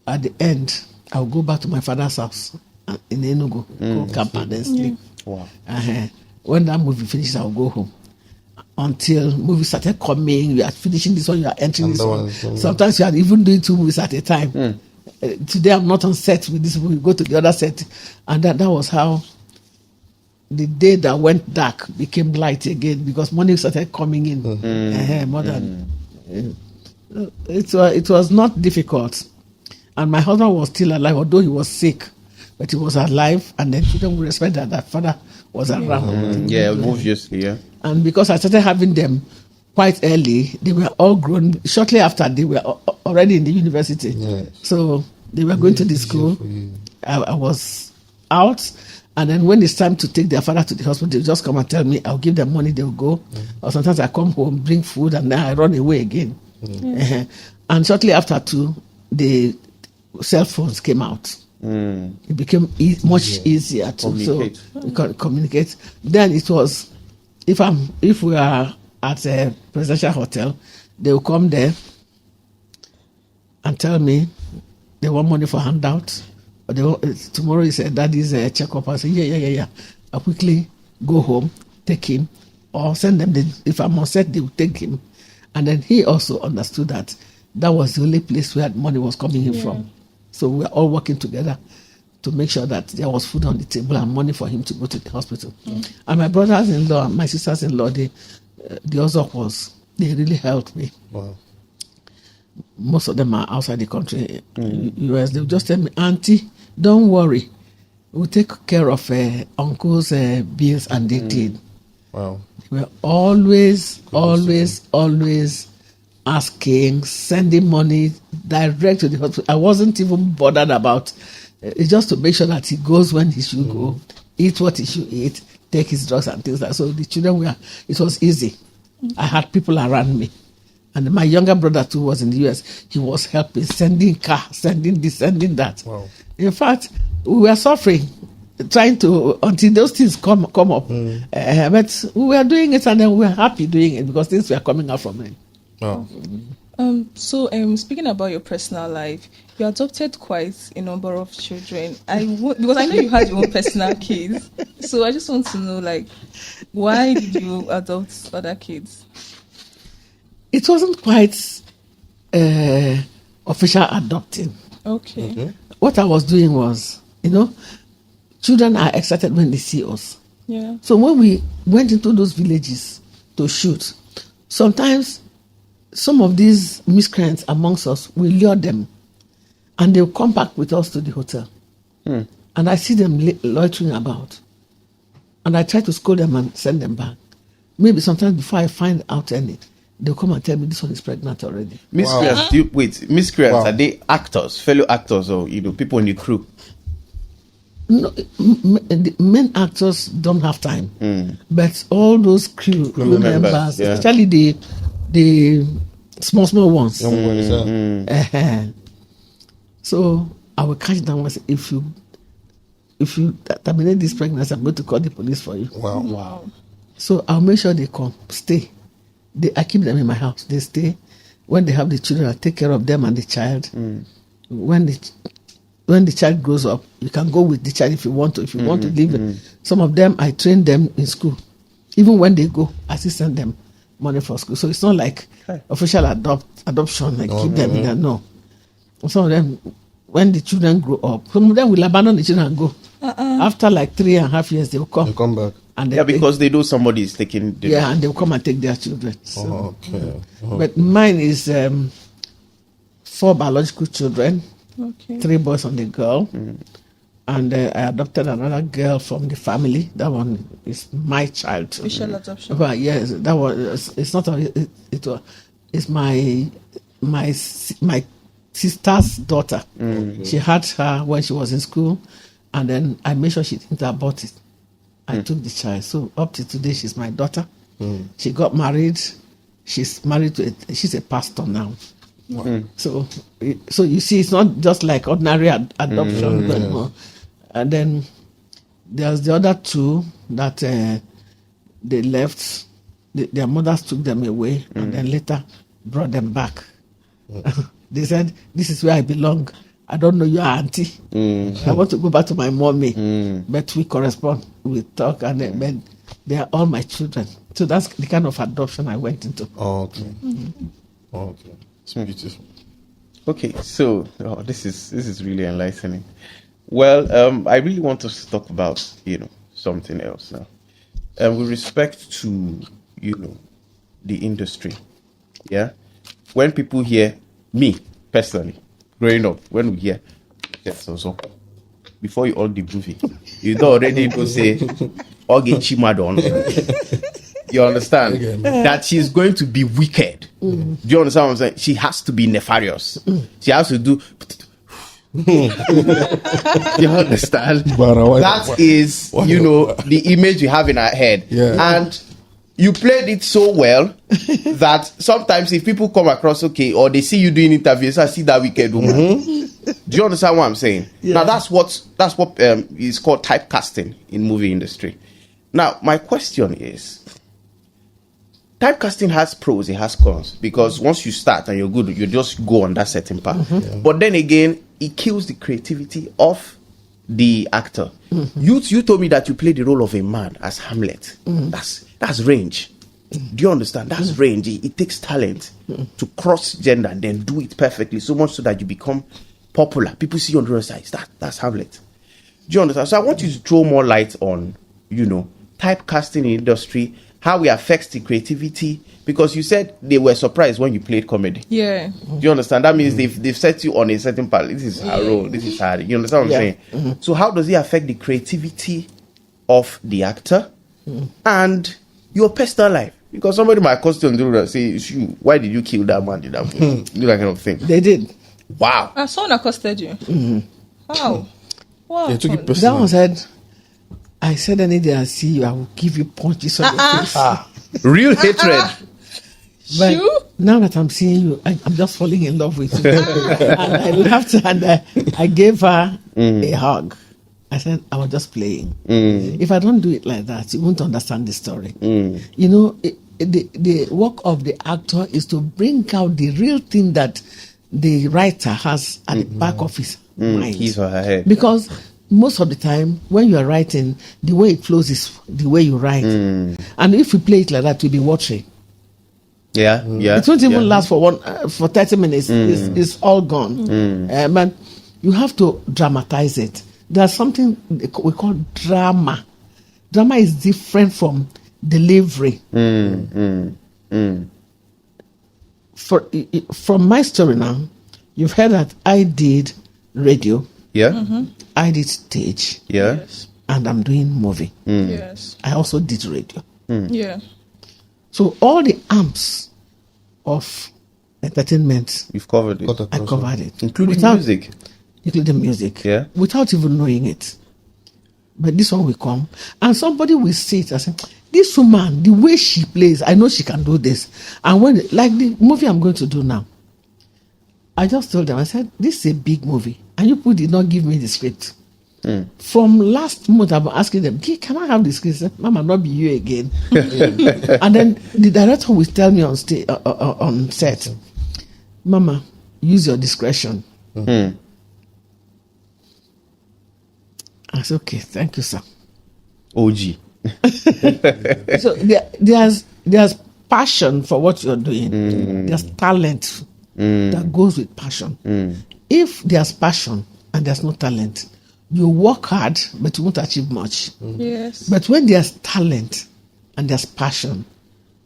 at the end, I would go back to my father's house in Enugu, go camp and then sleep. Wow. When that movie finishes, I'll go home. Until movies started coming, you are finishing this one, you are entering this one. Sometimes you are even doing 2 movies at a time. Today I'm not on set with this movie, go to the other set. And that was how the day that went dark became light again, because money started coming in. It was not difficult. And my husband was still alive, although he was sick. But he was alive, and then children would respect that father was around. Yeah, obviously, yeah. And because I started having them quite early, they were all grown. Shortly after, they were already in the university. Yeah. So they were going to the school. I was out, and then when it's time to take their father to the hospital, they just come and tell me, I'll give them money, they'll go. Or sometimes I come home, bring food, and then I run away again. And shortly after too, the cell phones came out. It became much easier to communicate. Then it was, if we are at a presidential hotel, they will come there and tell me they want money for handout, or tomorrow is daddy's checkup. I say yeah. I quickly go home, take him, or send them. If I'm on set, they will take him. And then he also understood that was the only place where money was coming in from. So we were all working together to make sure that there was food on the table and money for him to go to the hospital. And my brothers-in-law and my sisters-in-law, the Ozokwors, they really helped me. Wow. Most of them are outside the country, US. They would just tell me, Auntie, don't worry. We'll take care of uncle's bills, and they did. Wow. We were always asking, sending money direct to the hospital. I wasn't even bothered about it's just to make sure that he goes when he should go, eat what he should eat, take his drugs and things like that. So the children it was easy. I had people around me. And my younger brother too was in the US. He was helping, sending car, sending this, sending that. Wow. In fact, we were suffering, trying to, until those things come up. But we were doing it, and then we were happy doing it because things were coming out from it. Wow. So speaking about your personal life, you adopted quite a number of children. Because I know you had your own personal kids. So I just want to know, like, why did you adopt other kids? It wasn't quite official adopting. Okay. What I was doing was, children are excited when they see us. Yeah. So when we went into those villages to shoot, sometimes some of these miscreants amongst us will lure them, and they'll come back with us to the hotel. And I see them loitering about, and I try to scold them and send them back. Maybe sometimes before I find out any, they'll come and tell me this one is pregnant already. Miscreants, miscreants, are they actors, fellow actors, or people in the crew? No, the main actors don't have time, but all those crew members, especially the small ones. Young ones, So I will catch them and say, if you terminate this pregnancy, I'm going to call the police for you. Wow. So I'll make sure they come, stay. I keep them in my house. They stay. When they have the children, I take care of them and the child. When the child grows up, you can go with the child if you want to. If you want to leave, some of them I train them in school. Even when they go, I still send them money for school. So it's not like official adoption. Like keep them in there. No. Some of them, when the children grow up, some of them will abandon the children and go. After like 3.5 years, they will come. They come back. And because they know somebody is taking them. Yeah, and they will come and take their children. So, Okay. But mine is 4 biological children, 3 boys and a girl. And I adopted another girl from the family. That one is my child. Official adoption. But yes, that was. It's not. It's my sister's daughter. She had her when she was in school, and then I made sure she didn't abort it. I took the child. So up to today, she's my daughter. She got married. She's married to. She's a pastor now. So you see, it's not just like ordinary adoption, but more. And then there's the other 2 that they left. Their mothers took them away, and then later brought them back. They said, "This is where I belong. I don't know your auntie. I want to go back to my mommy." But we correspond, we talk, and then they are all my children. So that's the kind of adoption I went into. Okay. Okay. It's beautiful. Okay, so this is really enlightening. Well, I really want us to talk about something else now. With respect to the industry, yeah. When people hear me personally, growing up, when we hear Ozokwor, before you all the movie, you don't already go say Oge Chimadon. You understand that she's going to be wicked. Do you understand what I'm saying? She has to be nefarious. She has to do. You understand? That is, the image you have in our head. And you played it so well that sometimes if people come across or they see you doing interviews, I see that wicked woman. Do you understand what I'm saying? Now that's what is called typecasting in movie industry. Now my question is, typecasting has pros, it has cons, because once you start and you're good, you just go on that certain path. But then again, it kills the creativity of the actor. You told me that you played the role of a man as Hamlet. That's range. Do you understand? That's range. It takes talent to cross gender and then do it perfectly, so much so that you become popular. People see you on the other side. That's Hamlet. Do you understand? So I want you to throw more light on, typecasting in the industry, how it affects the creativity, because you said they were surprised when you played comedy. Yeah. Do you understand? That means they've set you on a certain path. This is her role. This is her. You understand what I'm saying? So how does it affect the creativity of the actor and your personal life? Because somebody might question you, say, why did you kill that man? Do that kind of thing. They did. Wow. Someone accosted you. Wow. Wow. They took it That personal. one said, I said any day I see you, I will give you punches on your face. Real hatred. But You? now that I'm seeing you, I'm just falling in love with you. And I laughed and I gave her a hug. I said, I was just playing. If I don't do it like that, you won't understand the story. The work of the actor is to bring out the real thing that the writer has at the back of his mind. His or her head. Because most of the time, when you are writing, the way it flows is the way you write. And if you play it like that, you'll be watching. Yeah. It won't even last for 30 minutes. It's all gone. But you have to dramatize it. There's something we call drama. Drama is different from delivery. From my story now, you've heard that I did radio. Yeah. I did stage. Yeah. Yes. And I'm doing movie. Yes. I also did radio. Yeah. So all the arms of entertainment, You've covered it. I covered it. Including music. Including music. Yeah. Without even knowing it. But this one will come. And somebody will see it and say, this woman, the way she plays, I know she can do this. And when, like the movie I'm going to do now, I just told them, I said, this is a big movie. And you people did not give me the script. From last month, I've been asking them, can I have the script? Said, Mama, not be you again. And then the director will tell me on set, Mama, use your discretion. I said, okay, thank you, sir. OG. So there's passion for what you're doing. There's talent that goes with passion. If there's passion and there's no talent, you work hard, but you won't achieve much. Yes. But when there's talent and there's passion,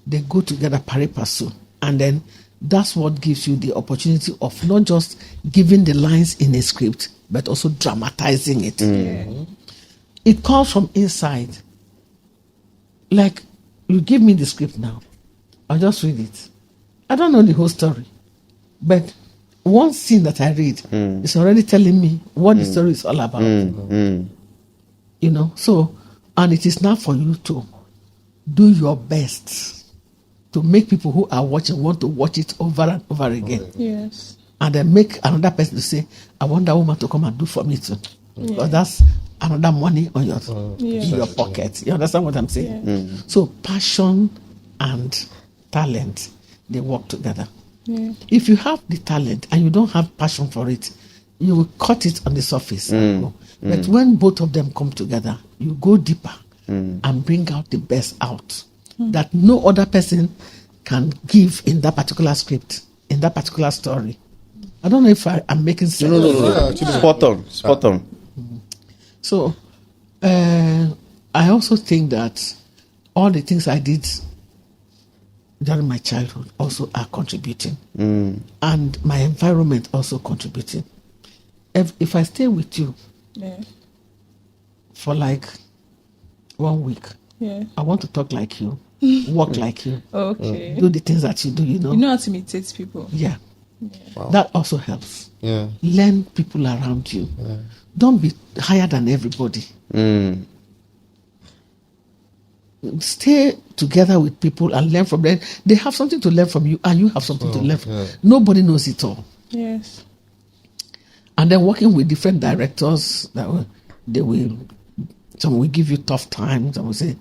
they go together pari passu. And then that's what gives you the opportunity of not just giving the lines in a script, but also dramatizing it. It comes from inside. Like, you give me the script now, I'll just read it. I don't know the whole story, but one scene that I read is already telling me what the story is all about. So, and it is now for you to do your best to make people who are watching want to watch it over and over again. Yes. And then make another person to say, I want that woman to come and do for me too. Because that's another money on in your pocket. You understand what I'm saying? So passion and talent, they work together. If you have the talent and you don't have passion for it, you will cut it on the surface. But when both of them come together, you go deeper and bring out the best out that no other person can give in that particular script, in that particular story. I don't know if I'm making sense. No. Spot on. So, I also think that all the things I did during my childhood also are contributing. And my environment also contributing. If I stay with you for like 1 week, I want to talk like you, walk like you, Okay. do the things that you do, You know how to imitate people. Yeah. Wow. That also helps. Yeah. Learn people around you. Don't be higher than everybody. Stay together with people and learn from them. They have something to learn from you, and you have something to learn from. Nobody knows it all. Yes. And then working with different directors, some will give you tough times. Some will say,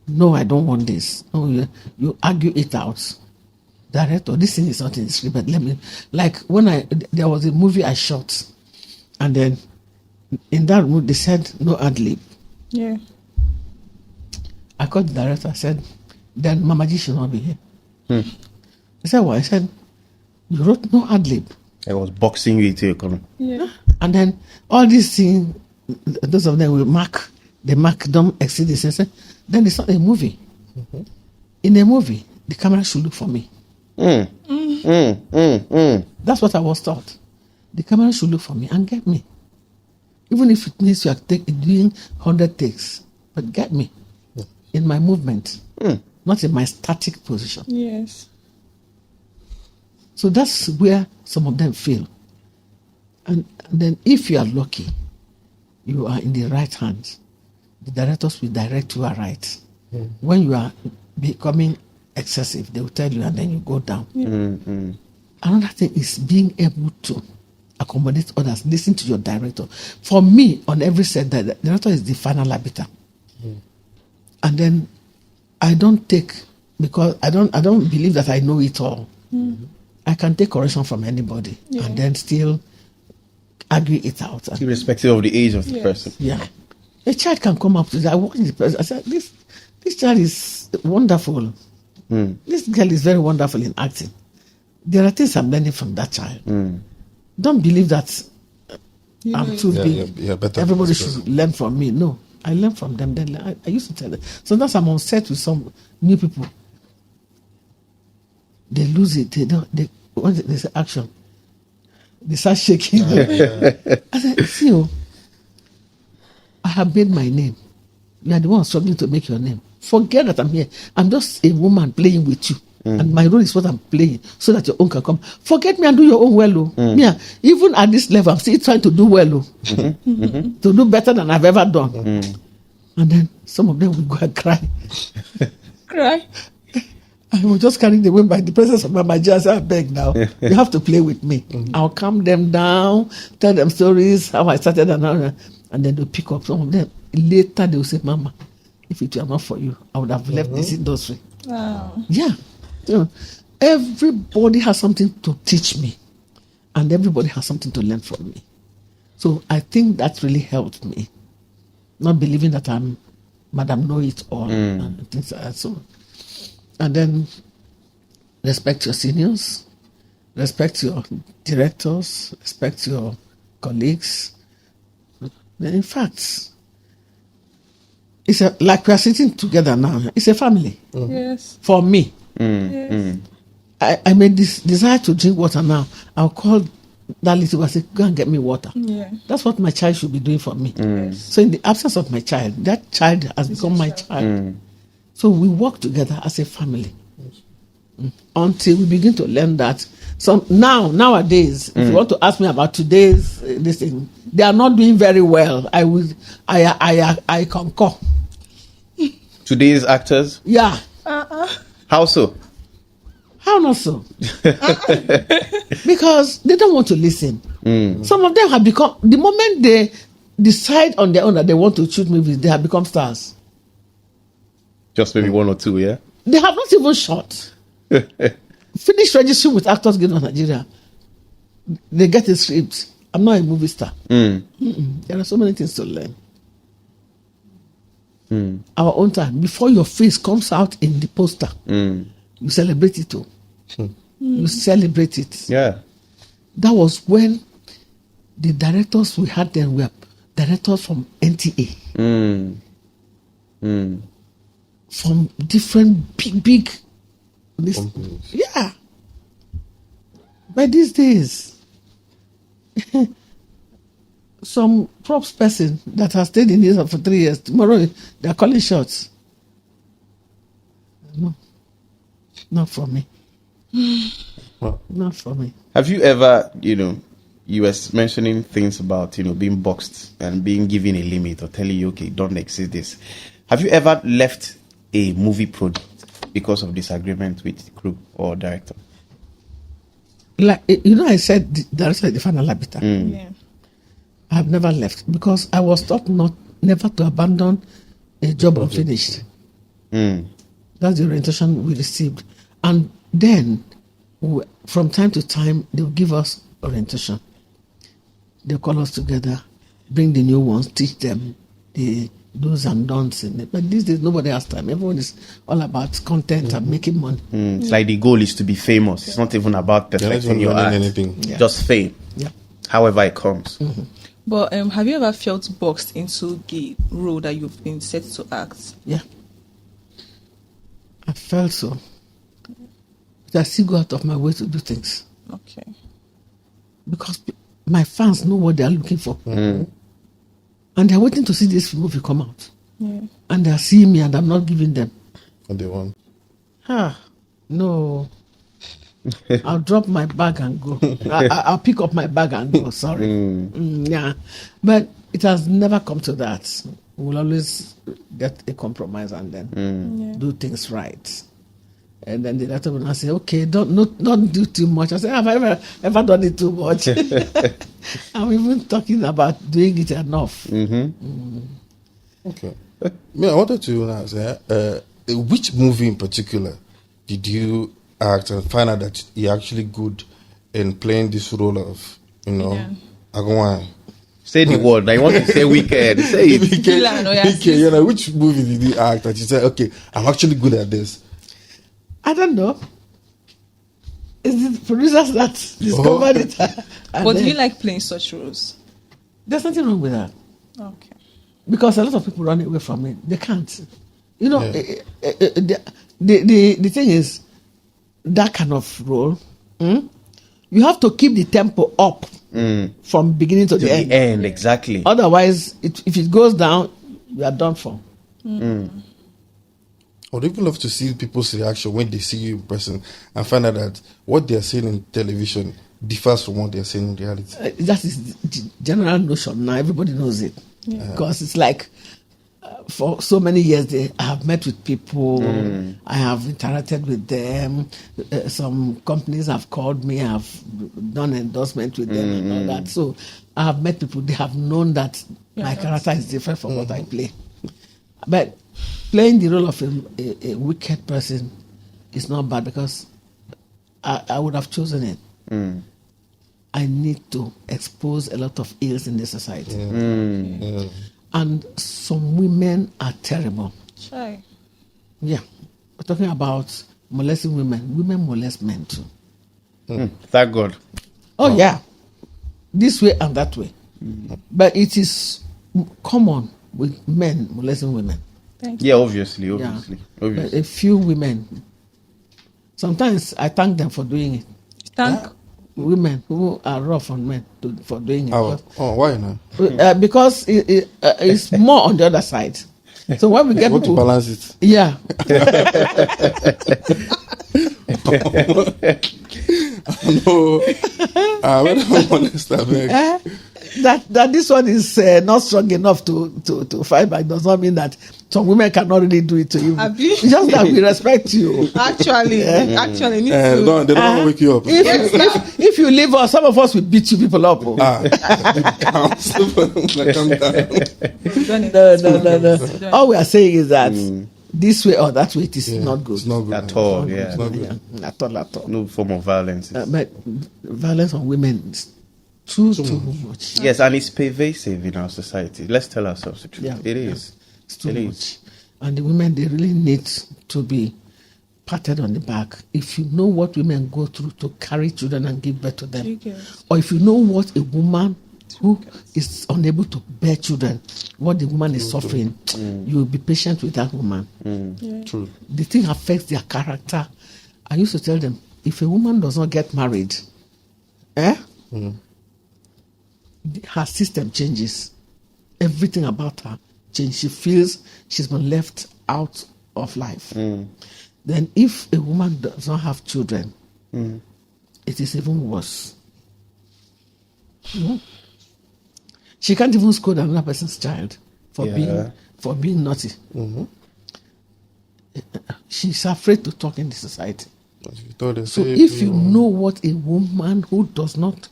"No, I don't want this." No, you argue it out. Director, this thing is not in the script, but let me. Like when there was a movie I shot, and then in that room, they said no ad lib. Yeah. I called the director. I said, then Mama G should not be here. He said, "Why?" I said, "You wrote no ad lib." I was boxing you into your corner. Yeah. And then all these things, those of them will mark. The mark don't exceed this. Then it's not a movie. In a movie, the camera should look for me. That's what I was taught. The camera should look for me and get me. Even if it means you are doing 100 takes, but get me in my movement, not in my static position. Yes. So that's where some of them fail. And then if you are lucky, you are in the right hands. The directors will direct you right. When you are becoming excessive, they will tell you and then you go down. Another thing is being able to accommodate others, listen to your director. For me, on every set, the director is the final arbiter. And then I don't take, because I don't believe that I know it all. I can take correction from anybody and then still argue it out. Irrespective of the age of the person. Yeah. A child can come up to that. I watch the person. I said, this child is wonderful. This girl is very wonderful in acting. There are things I'm learning from that child. Don't believe that I'm too big. Everybody should learn from me. No, I learn from them. Then I used to tell them. Sometimes I'm on set with some new people. They lose it. Once they say action, they start shaking. I said, see, I have made my name. You are the one struggling to make your name. Forget that I'm here. I'm just a woman playing with you. And my role is what I'm playing so that your own can come. Forget me and do your own well. Yeah, even at this level, I'm still trying to do well. To do better than I've ever done. And then some of them will go and cry. Cry? I was just carrying the wind by the presence of my jazz. I beg now. You have to play with me. I'll calm them down, tell them stories, how I started, and then they'll pick up some of them. Later, they'll say, Mama, if it were not for you, I would have left this industry. Wow. Yeah. So, everybody has something to teach me, and everybody has something to learn from me. So, I think that really helped me. Not believing that I'm Madam Know It All. And things like that. So, and then respect your seniors, respect your directors, respect your colleagues. In fact, it's like we are sitting together now. It's a family. Yes. For me. Yes. I made this desire to drink water now. I'll call that little boy and say, go and get me water. Yeah. That's what my child should be doing for me. So in the absence of my child, that child has become my child. So we work together as a family until we begin to learn that. So nowadays, if you want to ask me about today's this thing, they are not doing very well. I concur. Today's actors? Yeah. How so? How not so? Because they don't want to listen. Some of them have become, the moment they decide on their own that they want to shoot movies, they have become stars. Just maybe one or two, yeah? They have not even shot. Finish registering with Actors Guild of Nigeria. They get a script. I'm not a movie star. There are so many things to learn. Our own time, before your face comes out in the poster, you celebrate it too. You celebrate it. Yeah. That was when the directors we had then were directors from NTA. From different big yeah. But these days, some props person that has stayed in this for 3 years, tomorrow they are calling shots. No, not for me. Not for me. Have you ever, you were mentioning things about, being boxed and being given a limit or telling you, okay, don't exceed this. Have you ever left a movie project because of disagreement with the crew or director? Like, I said the director is the final arbiter. Yeah. I have never left because I was taught never to abandon a job unfinished. That's the orientation we received. And then, from time to time, they'll give us orientation. They'll call us together. bring the new ones, teach them the do's and don'ts in it. But these days, nobody has time. Everyone is all about content and making money. It's like the goal is to be famous. It's not even about perfecting your art. Anything. Yeah. Just fame. Yeah. However it comes. But have you ever felt boxed into the role that you've been set to act? Yeah. I felt so. But I still go out of my way to do things. Okay. Because my fans know what they are looking for. And they're waiting to see this movie come out. Yeah. And they're seeing me and I'm not giving them. What they want. No. I'll drop my bag and go. I'll pick up my bag and go. Sorry. Yeah. But it has never come to that. We'll always get a compromise and then do things right. And then the later will now say, okay, don't do too much. I say, have I ever done it too much? I'm even talking about doing it enough. Okay. I wanted to ask, which movie in particular did you act and find out that you're actually good in playing this role of, Agwan? Say the word. I want to say wicked. Say it. Wicked. Which movie did you act that you said, okay, I'm actually good at this? I don't know. It's the producers that discovered it. But do you like playing such roles? There's nothing wrong with that. Okay. Because a lot of people run away from it. They can't. The thing is, that kind of role, you have to keep the tempo up from beginning to the end. Exactly. Otherwise, if it goes down, you are done for. I would even love to see people's reaction when they see you in person and find out that what they are seeing in television differs from what they are seeing in reality. That is the general notion now. Everybody knows it. Because it's like, for so many years, I have met with people, I have interacted with them. Some companies have called me, I have done endorsement with them and all that. So I have met people, they have known that my character is different from what I play. But playing the role of a wicked person is not bad because I would have chosen it. I need to expose a lot of ills in the society. And some women are terrible. Shy. Yeah. We're talking about molesting women. Women molest men too. Thank God. Oh, yeah. This way and that way. But it is common with men molesting women. Thank you. Yeah, obviously. But a few women. Sometimes I thank them for doing it. Thank women who are rough on men for doing it. Why not? Because it's more on the other side. So when we get want people, to balance it. Yeah. No. When I understand, that this one is not strong enough to fight back does not mean that some women cannot really do it to you. It's just that we respect you. Actually, they don't wake you up. If you leave us, some of us will beat you people up. Calm down. No. All we are saying is that this way or that way, it is not good. It's not good at all. It's not good. At all. No form of violence. But violence on women is too much. Yes, and it's pervasive in our society. Let's tell ourselves the truth. Yeah, It is. It's too much. And the women, they really need to be patted on the back. If you know what women go through to carry children and give birth to them, or if you know what a woman who is unable to bear children, what the woman is suffering, you will be patient with that woman. True. The thing affects their character. I used to tell them, if a woman does not get married, her system changes. Everything about her changes. She feels she's been left out of life. Then if a woman does not have children, it is even worse. She can't even scold another person's child for being naughty. She's afraid to talk in the society. So if you know what a woman who does not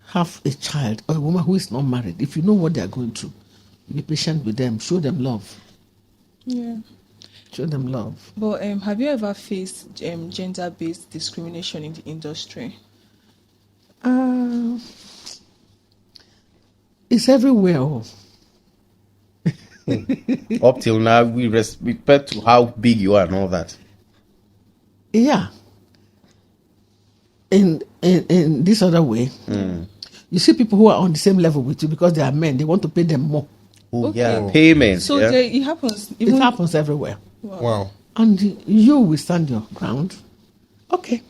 have a child or a woman who is not married, if you know what they are going through, be patient with them, show them love. Yeah. Show them love. But have you ever faced gender-based discrimination in the industry? It's everywhere. Oh. Up till now, we respect to how big you are and all that. Yeah. In this other way, you see people who are on the same level with you because they are men. They want to pay them more. Oh, Okay. yeah, payments. So yeah. it happens. It happens everywhere. Wow. And you will stand your ground. Okay,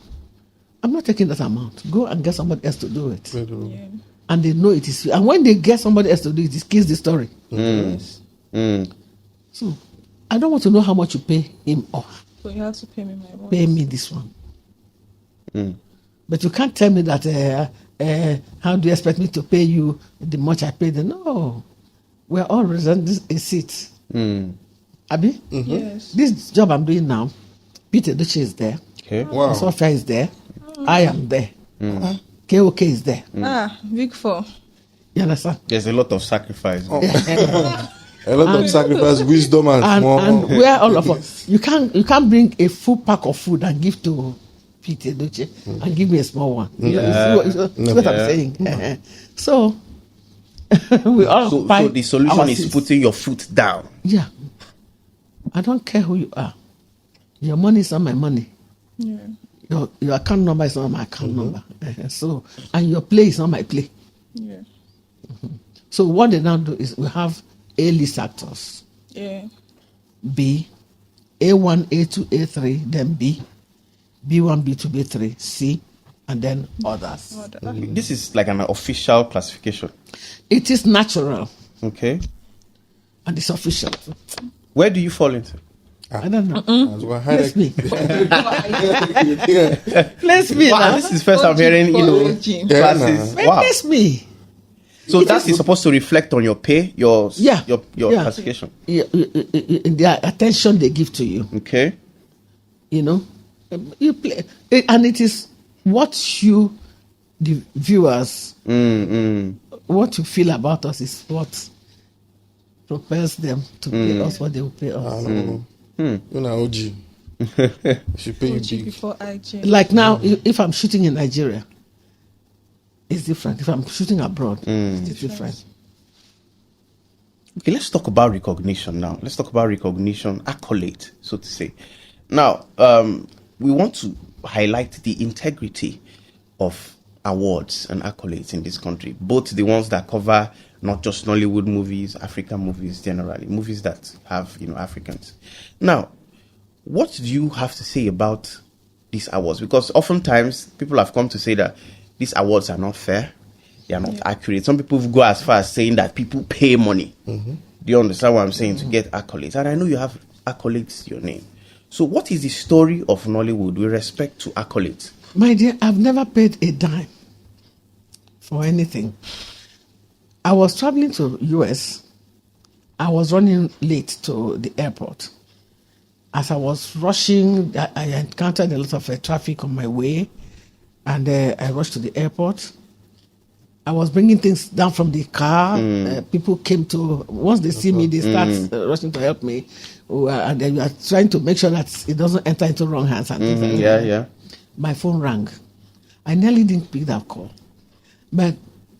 I'm not taking that amount. Go and get somebody else to do it. Yeah. And they know it is you. And when they get somebody else to do it, it kills the story. So I don't want to know how much you pay him or her. So you have to pay me my money. Pay me this one. But you can't tell me that how do you expect me to pay you the much I paid? No, we're all resenting a seat. Abi? Yes. This job I'm doing now, Peter Duce is there. Okay. Wow. Sophia is there. I am there. KOK is there. Big 4. You understand? There's a lot of sacrifice. A lot of sacrifice, wisdom, and more. And where all of us, you can't bring a full pack of food and give to Peter Duce and give me a small one. You see what I'm saying? So we all So the solution is putting your foot down. Yeah. I don't care who you are. Your money is not my money. Yeah. Your account number is not my account number. So, and your play is not my play. Yeah. So what they now do is we have A-list actors. Yeah. B, A1, A2, A3, then B, B1, B2, B3, C, and then others. This is like an official classification. It is natural Okay. and it's official. Where do you fall into? I don't know. As well, Place me. yeah. Place me Wow, now. this is first I'm hearing, classes. Wow. Place me. So that is supposed to reflect on your pay, your classification. The attention they give to you. Okay. You know, you play, and it is what you, the viewers, what you feel about us is what propels them to pay us what they will pay us. You know, OG. Should pay you OG big. before IG. Like now, if I'm shooting in Nigeria, it's different. If I'm shooting abroad, it's different. Okay, let's talk about recognition now. Let's talk about recognition, accolade, so to say. Now, we want to highlight the integrity of awards and accolades in this country, both the ones that cover not just Nollywood movies, African movies generally, movies that have, Africans. Now, what do you have to say about these awards? Because oftentimes people have come to say that these awards are not fair, they are not accurate. Some people go as far as saying that people pay money. Do you understand what I'm saying? To get accolades. And I know you have accolades to your name. So what is the story of Nollywood with respect to accolades? My dear, I've never paid a dime for anything. I was traveling to US. I was running late to the airport. As I was rushing, I encountered a lot of traffic on my way, and I rushed to the airport. I was bringing things down from the car. People came to, once they see me, they start rushing to help me. And they are trying to make sure that it doesn't enter into wrong hands and things like that. Yeah. My phone rang. I nearly didn't pick that call. But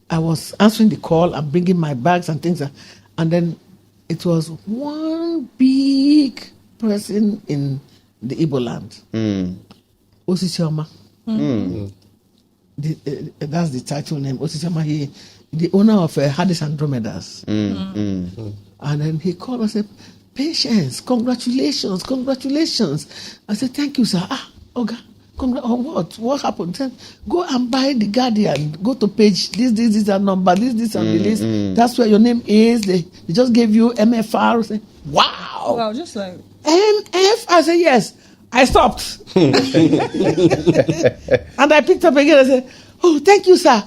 I was answering the call and bringing my bags and things. And then it was one big person in the Igbo land. Osisioma. That's the title name. Osisioma, he the owner of Hadis Andromedas. And then he called and said, "Patience, congratulations. I said, "Thank you, sir." Oga, what? What happened? Said, "Go and buy the Guardian. Go to page this and number this and the list. That's where your name is. They just gave you MFR." I said, wow, just like MF. I said, "Yes." I stopped. And I picked up again. I said, "Oh, thank you, sir.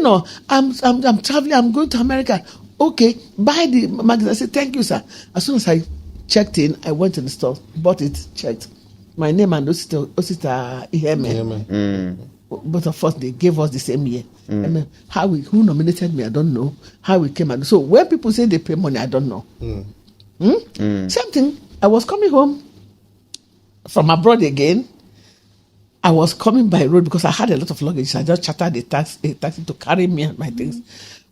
No, I'm traveling. I'm going to America. Okay, buy the magazine." I said, "Thank you, sir." As soon as I checked in, I went to the store, bought it, checked. My name and Osita Iheme. Both of us, they gave us the same year. I mean, who nominated me, I don't know. How we came out. So when people say they pay money, I don't know. Same thing. I was coming home from abroad again, I was coming by road because I had a lot of luggage. I just chartered a taxi to carry me and my things.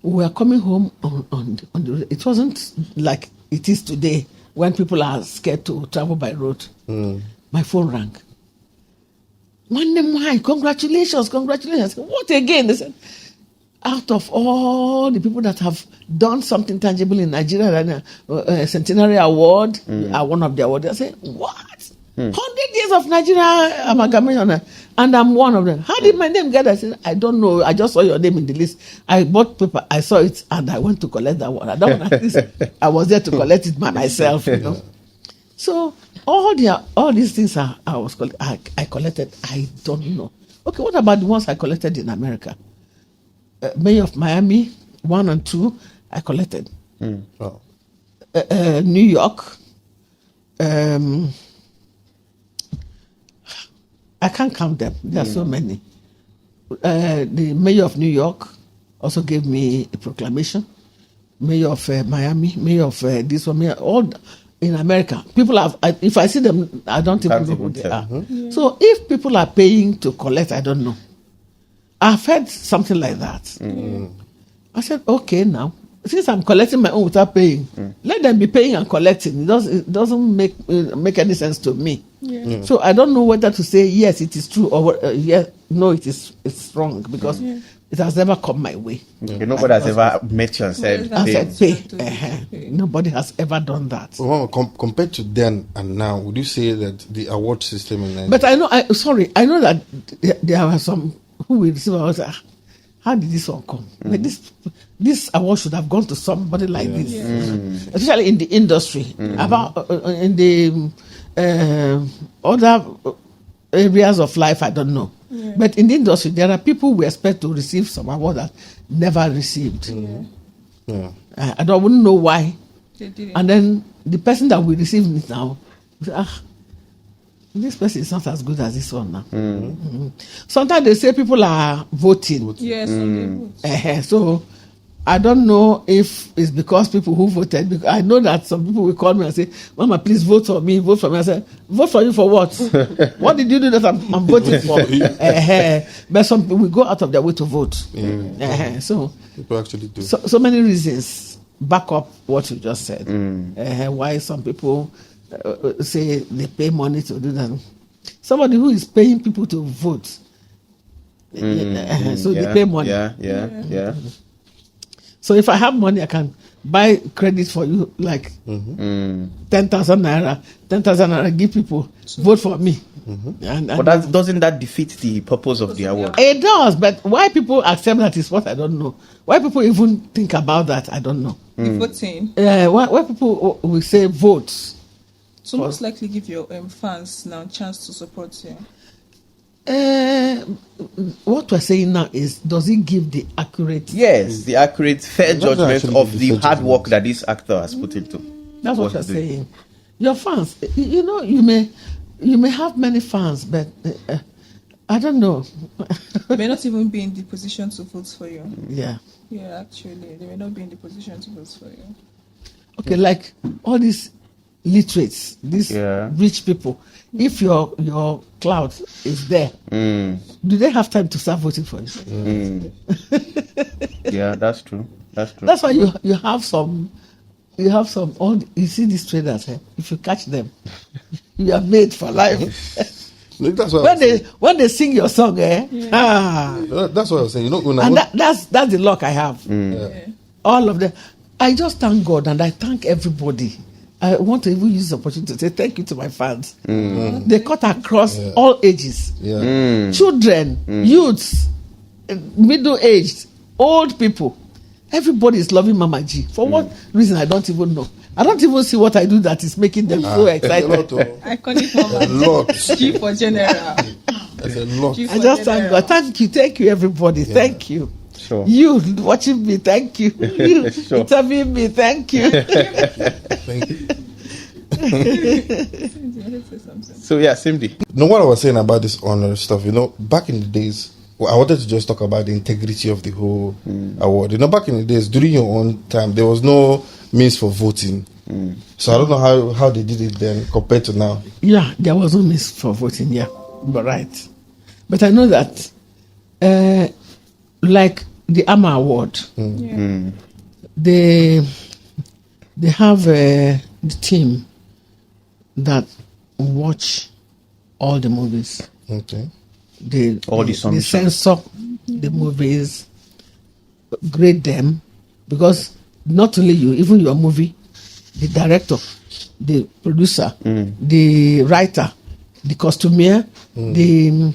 We were coming home on the road. It wasn't like it is today when people are scared to travel by road. My phone rang. One name, why? Congratulations. What again? They said, out of all the people that have done something tangible in Nigeria, Centenary Award, are one of the awards. I said, what? 100 years of Nigeria amalgamation, and I'm one of them. How did my name get? I said, I don't know. I just saw your name in the list. I bought paper. I saw it, and I went to collect that one. I don't want at least I was there to collect it by myself. So all these things I collected. I don't know. Okay, what about the ones I collected in America? Mayor of Miami 1 and 2, I collected. New York. I can't count them. There are so many. The mayor of New York also gave me a proclamation. Mayor of Miami, mayor of this one, mayor, all in America. People have, if I see them, I don't even know who they are. So if people are paying to collect, I don't know. I've heard something like that. I said, okay, now, since I'm collecting my own without paying, let them be paying and collecting. It doesn't make any sense to me. So I don't know whether to say yes, it is true, or yes, no, it's wrong, because it has never come my way. Okay, nobody has ever met you and said pay. Nobody has ever done that. Well, compared to then and now, would you say that the award system in Nigeria? But I know that there are some who will receive awards. How did this one come? Like this award should have gone to somebody like this, especially in the industry. About in the other areas of life, I don't know. But in the industry, there are people we expect to receive some award that never received. I wouldn't know why. They didn't. And then the person that we receive it now, this person is not as good as this one now. Sometimes they say people are voting. Yes, they vote. So I don't know if it's because people who voted. Because I know that some people will call me and say, "Mama, please vote for me. Vote for me." I said, "Vote for you for what? What did you do that I'm voting for?" But some people will go out of their way to vote. So people actually do. So many reasons back up what you just said. Why some people say they pay money to do that. Somebody who is paying people to vote, so they pay money. So if I have money, I can buy credit for you, like 10,000 naira. 10,000 naira, give people, vote for me. But doesn't that defeat the purpose of the award? It does, but why people accept that is what I don't know. Why people even think about that, I don't know. The voting. Why people will say vote. So most likely give your fans now a chance to support you. What we're saying now is, does it give the accurate? Yes, the accurate, fair judgment of the hard work that this actor has put into. That's what you're saying. Your fans, you may have many fans, but I don't know. They may not even be in the position to vote for you. Yeah, actually, they may not be in the position to vote for you. Okay, like all these literates, these rich people, if your clout is there, do they have time to start voting for you? Yeah, that's true. That's why you have some you see these traders, if you catch them, you are made for life. That's what when they sing your song, that's what I was saying. And that's the luck I have. All of them. I just thank God and I thank everybody. I want to even use the opportunity to say thank you to my fans. They cut across all ages. Children, youths, middle-aged, old people. Everybody is loving Mama G. For what reason, I don't even know. I don't even see what I do that is making them so excited. I call it Mama G for general. That's a lot. I just thank God. Thank you, everybody. Thank you. Sure. You watching me, thank you. You interviewing me, thank you. Thank you. So Simdi. What I was saying about this honor stuff, back in the days, I wanted to just talk about the integrity of the whole award. Back in the days, during your own time, there was no means for voting. So I don't know how they did it then compared to now. Yeah, there was no means for voting, but right. But I know that, like the AMA Award, they have the team that watch all the movies. Okay. They submissions. censor the movies, grade them, because not only you, even your movie, the director, the producer, the writer, the costumier, the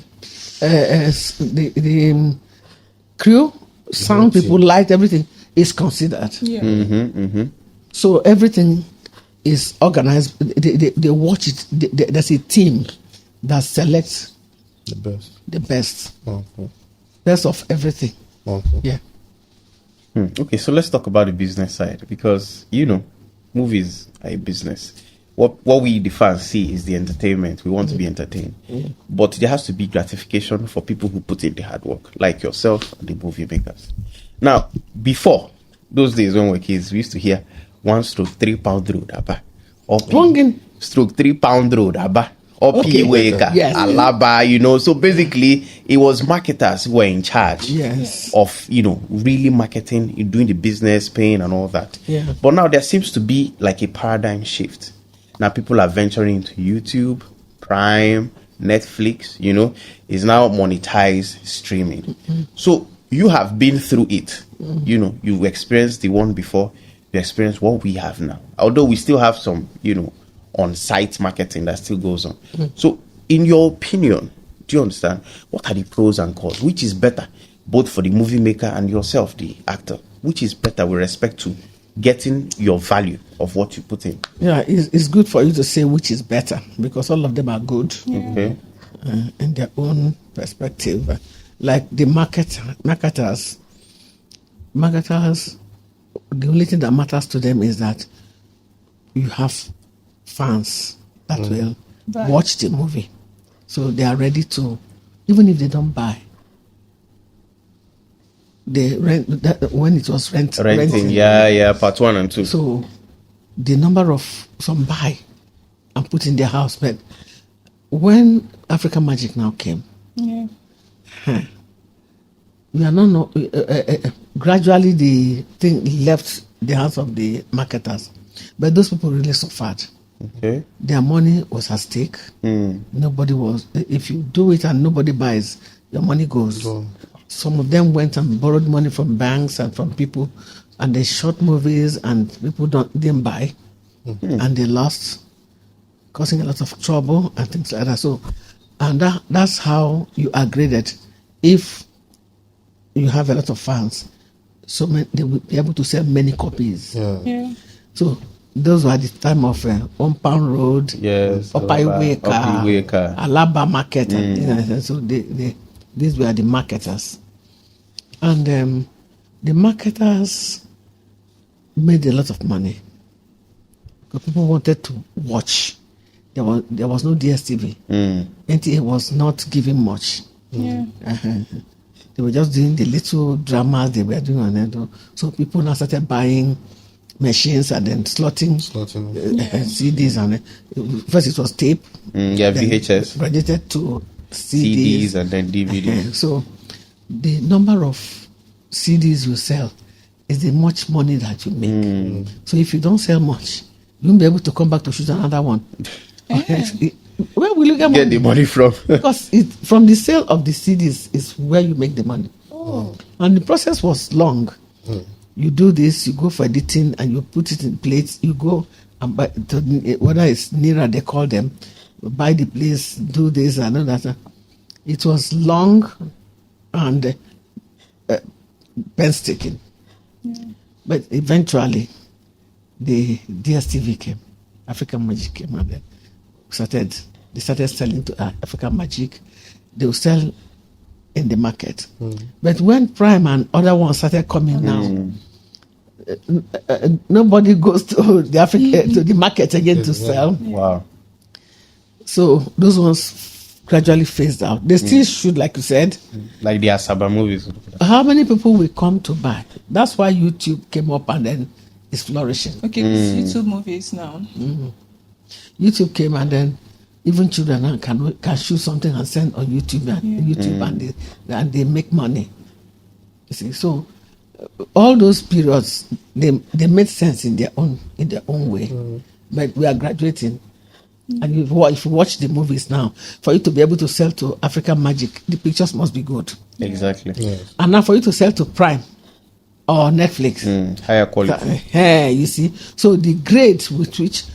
crew, sound people, light, everything is considered. Yeah. So everything is organized. They watch it. There's a team that selects The best. best of everything. Okay. Yeah. Okay, so let's talk about the business side, because movies are a business. What we the fans see is the entertainment. We want to be entertained, but there has to be gratification for people who put in the hard work, like yourself and the movie makers. Now, before those days when we were kids, we used to hear 1 stroke 3 pound road, abba, or stroke 3 pound road, abba. Okay. Yes. Alaba, so basically it was marketers who were in charge of, really marketing, doing the business, paying and all that. Yeah. But now there seems to be like a paradigm shift. Now people are venturing into YouTube, Prime, Netflix, is now monetized streaming. So you have been through it. You experienced the one before, you experienced what we have now. Although we still have some, on-site marketing that still goes on. So, in your opinion, do you understand? What are the pros and cons? Which is better, both for the movie maker and yourself, the actor? Which is better with respect to getting your value of what you put in? Yeah, it's good for you to say which is better, because all of them are good Okay. in their own perspective. Like the marketers, the only thing that matters to them is that you have fans that will watch the movie, so they are ready to, even if they don't buy, they rent that when it was renting. Part 1 and 2. So the number of some buy and put in their house. But when African Magic now came, we are not gradually the thing left the hands of the marketers, but those people really suffered. Okay. Their money was at stake. Nobody was. If you do it and nobody buys, your money goes. Some of them went and borrowed money from banks and from people, and they shot movies, and people didn't buy, and they lost, causing a lot of trouble and things like that. So, and that's how you are graded. If you have a lot of fans, so they will be able to sell many copies. Yeah. So those were the time of £1 Road, Opaiweka, Alaba Market. And, so these were the marketers. And the marketers made a lot of money, because people wanted to watch. There was no DSTV. NTA was not giving much. Yeah. They were just doing the little dramas they were doing. And so people now started buying machines and then slotting CDs. And first it was tape. VHS. Graduated to CDs and then DVDs. So the number of CDs you sell is the much money that you make. So if you don't sell much, you won't be able to come back to shoot another one. Where will you get the money from? Because from the sale of the CDs is where you make the money. And the process was long. You do this, you go for editing, and you put it in plates. You go and buy, whether it's nearer, they call them, buy the place, do this and all that. It was long and painstaking. But eventually, the DSTV came, African Magic came, and then they started selling to African Magic. They will sell in the market. But when Prime and other ones started coming now, nobody goes to the market again to sell. Wow. So those ones gradually phased out. They still shoot, like you said. Like the Asaba movies. How many people will come to buy? That's why YouTube came up and then it's flourishing. Okay, YouTube movies now. YouTube came and then even children now can shoot something and send on YouTube and they make money. You see, so all those periods they made sense in their own way. But we are graduating. And if you watch the movies now, for you to be able to sell to African Magic, the pictures must be good. Exactly. Yes. And now for you to sell to Prime or Netflix, higher quality. You see, so the grade with which,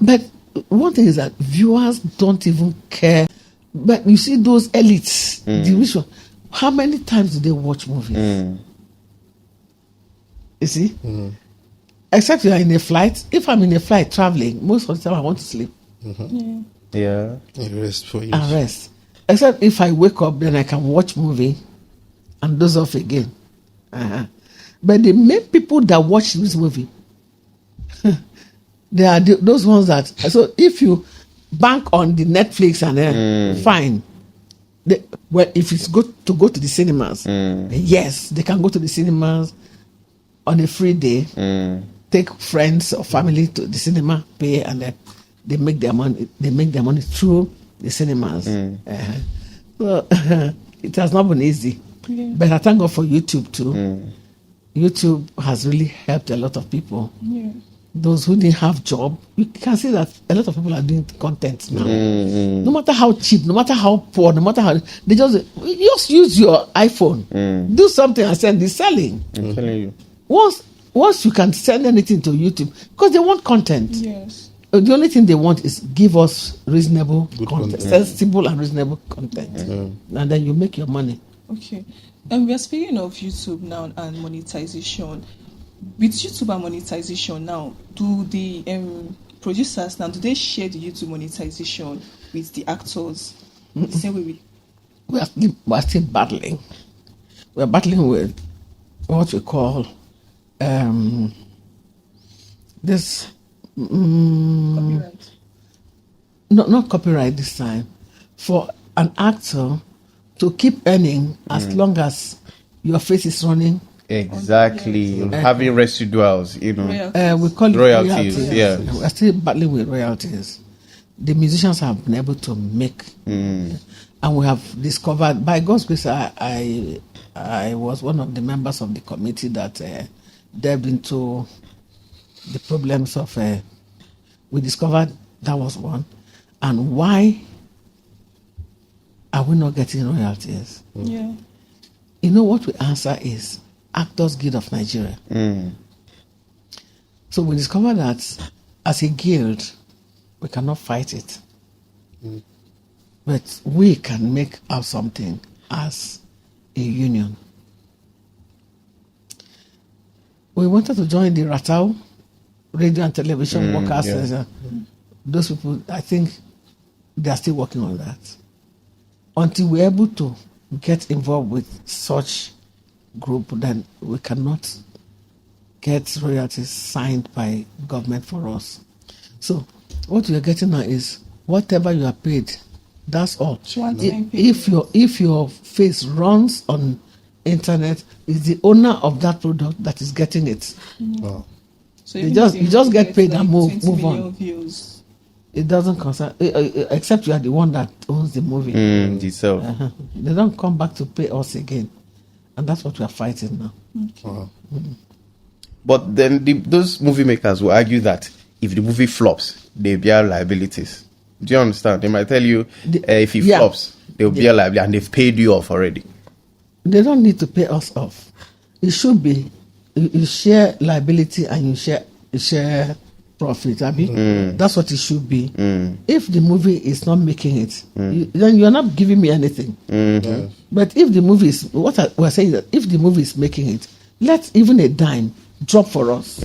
but one thing is that viewers don't even care. But you see those elites, the rich one, how many times do they watch movies? You see, except you are in a flight. If I'm in a flight traveling, most of the time I want to sleep. Yeah. Rest for you. And rest. Except if I wake up, then I can watch movie and doze off again. But the main people that watch this movie, they are those ones that. So if you bank on the Netflix and fine. Well, if it's good to go to the cinemas, yes, they can go to the cinemas on a free day. Take friends or family to the cinema, pay, and then they make their money. They make their money through the cinemas. So it has not been easy, but I thank God for YouTube too. YouTube has really helped a lot of people. Those who didn't have job, you can see that a lot of people are doing content now. No matter how cheap, no matter how poor, no matter how they just use your iPhone, do something and send. It's selling. I'm telling you. Once you can send anything to YouTube, because they want content. Yes. The only thing they want is give us reasonable content, content. sensible and reasonable content, and then you make your money. Okay. And we are speaking of YouTube now and monetization. With YouTube and monetization now, do the producers now, do they share the YouTube monetization with the actors? The same way We are still battling. We are battling with what we call this. copyright. No, not copyright this time. For an actor to keep earning as long as your face is running, Exactly. Having residuals, Royalties. we call it Royalties, yeah. We are still battling with royalties. The musicians have been able to make, and we have discovered, by God's grace, I was one of the members of the committee that delved into the problems of. We discovered that was one, and why are we not getting royalties? Yeah. You know what we answer is Actors Guild of Nigeria. So we discovered that as a guild, we cannot fight it. But we can make out something as a union. We wanted to join the Ratau, Radio and Television Workers. Those people, I think they are still working on that. Until we're able to get involved with such group, then we cannot get royalties signed by government for us. So what we are getting now is whatever you are paid, that's all. If your face runs on internet, is the owner of that product that is getting it. Wow. So you just get paid and move on. Views. It doesn't concern, except you are the one that owns the movie. Itself. They don't come back to pay us again. And that's what we are fighting now. Wow. But then those movie makers will argue that if the movie flops, they bear liabilities. Do you understand? They might tell you if it flops, they'll bear liability, and they've paid you off already. They don't need to pay us off. It should be you share liability and you share profit. I mean, that's what it should be. If the movie is not making it, then you are not giving me anything. But if the movie is, we're saying that if the movie is making it, let even a dime drop for us.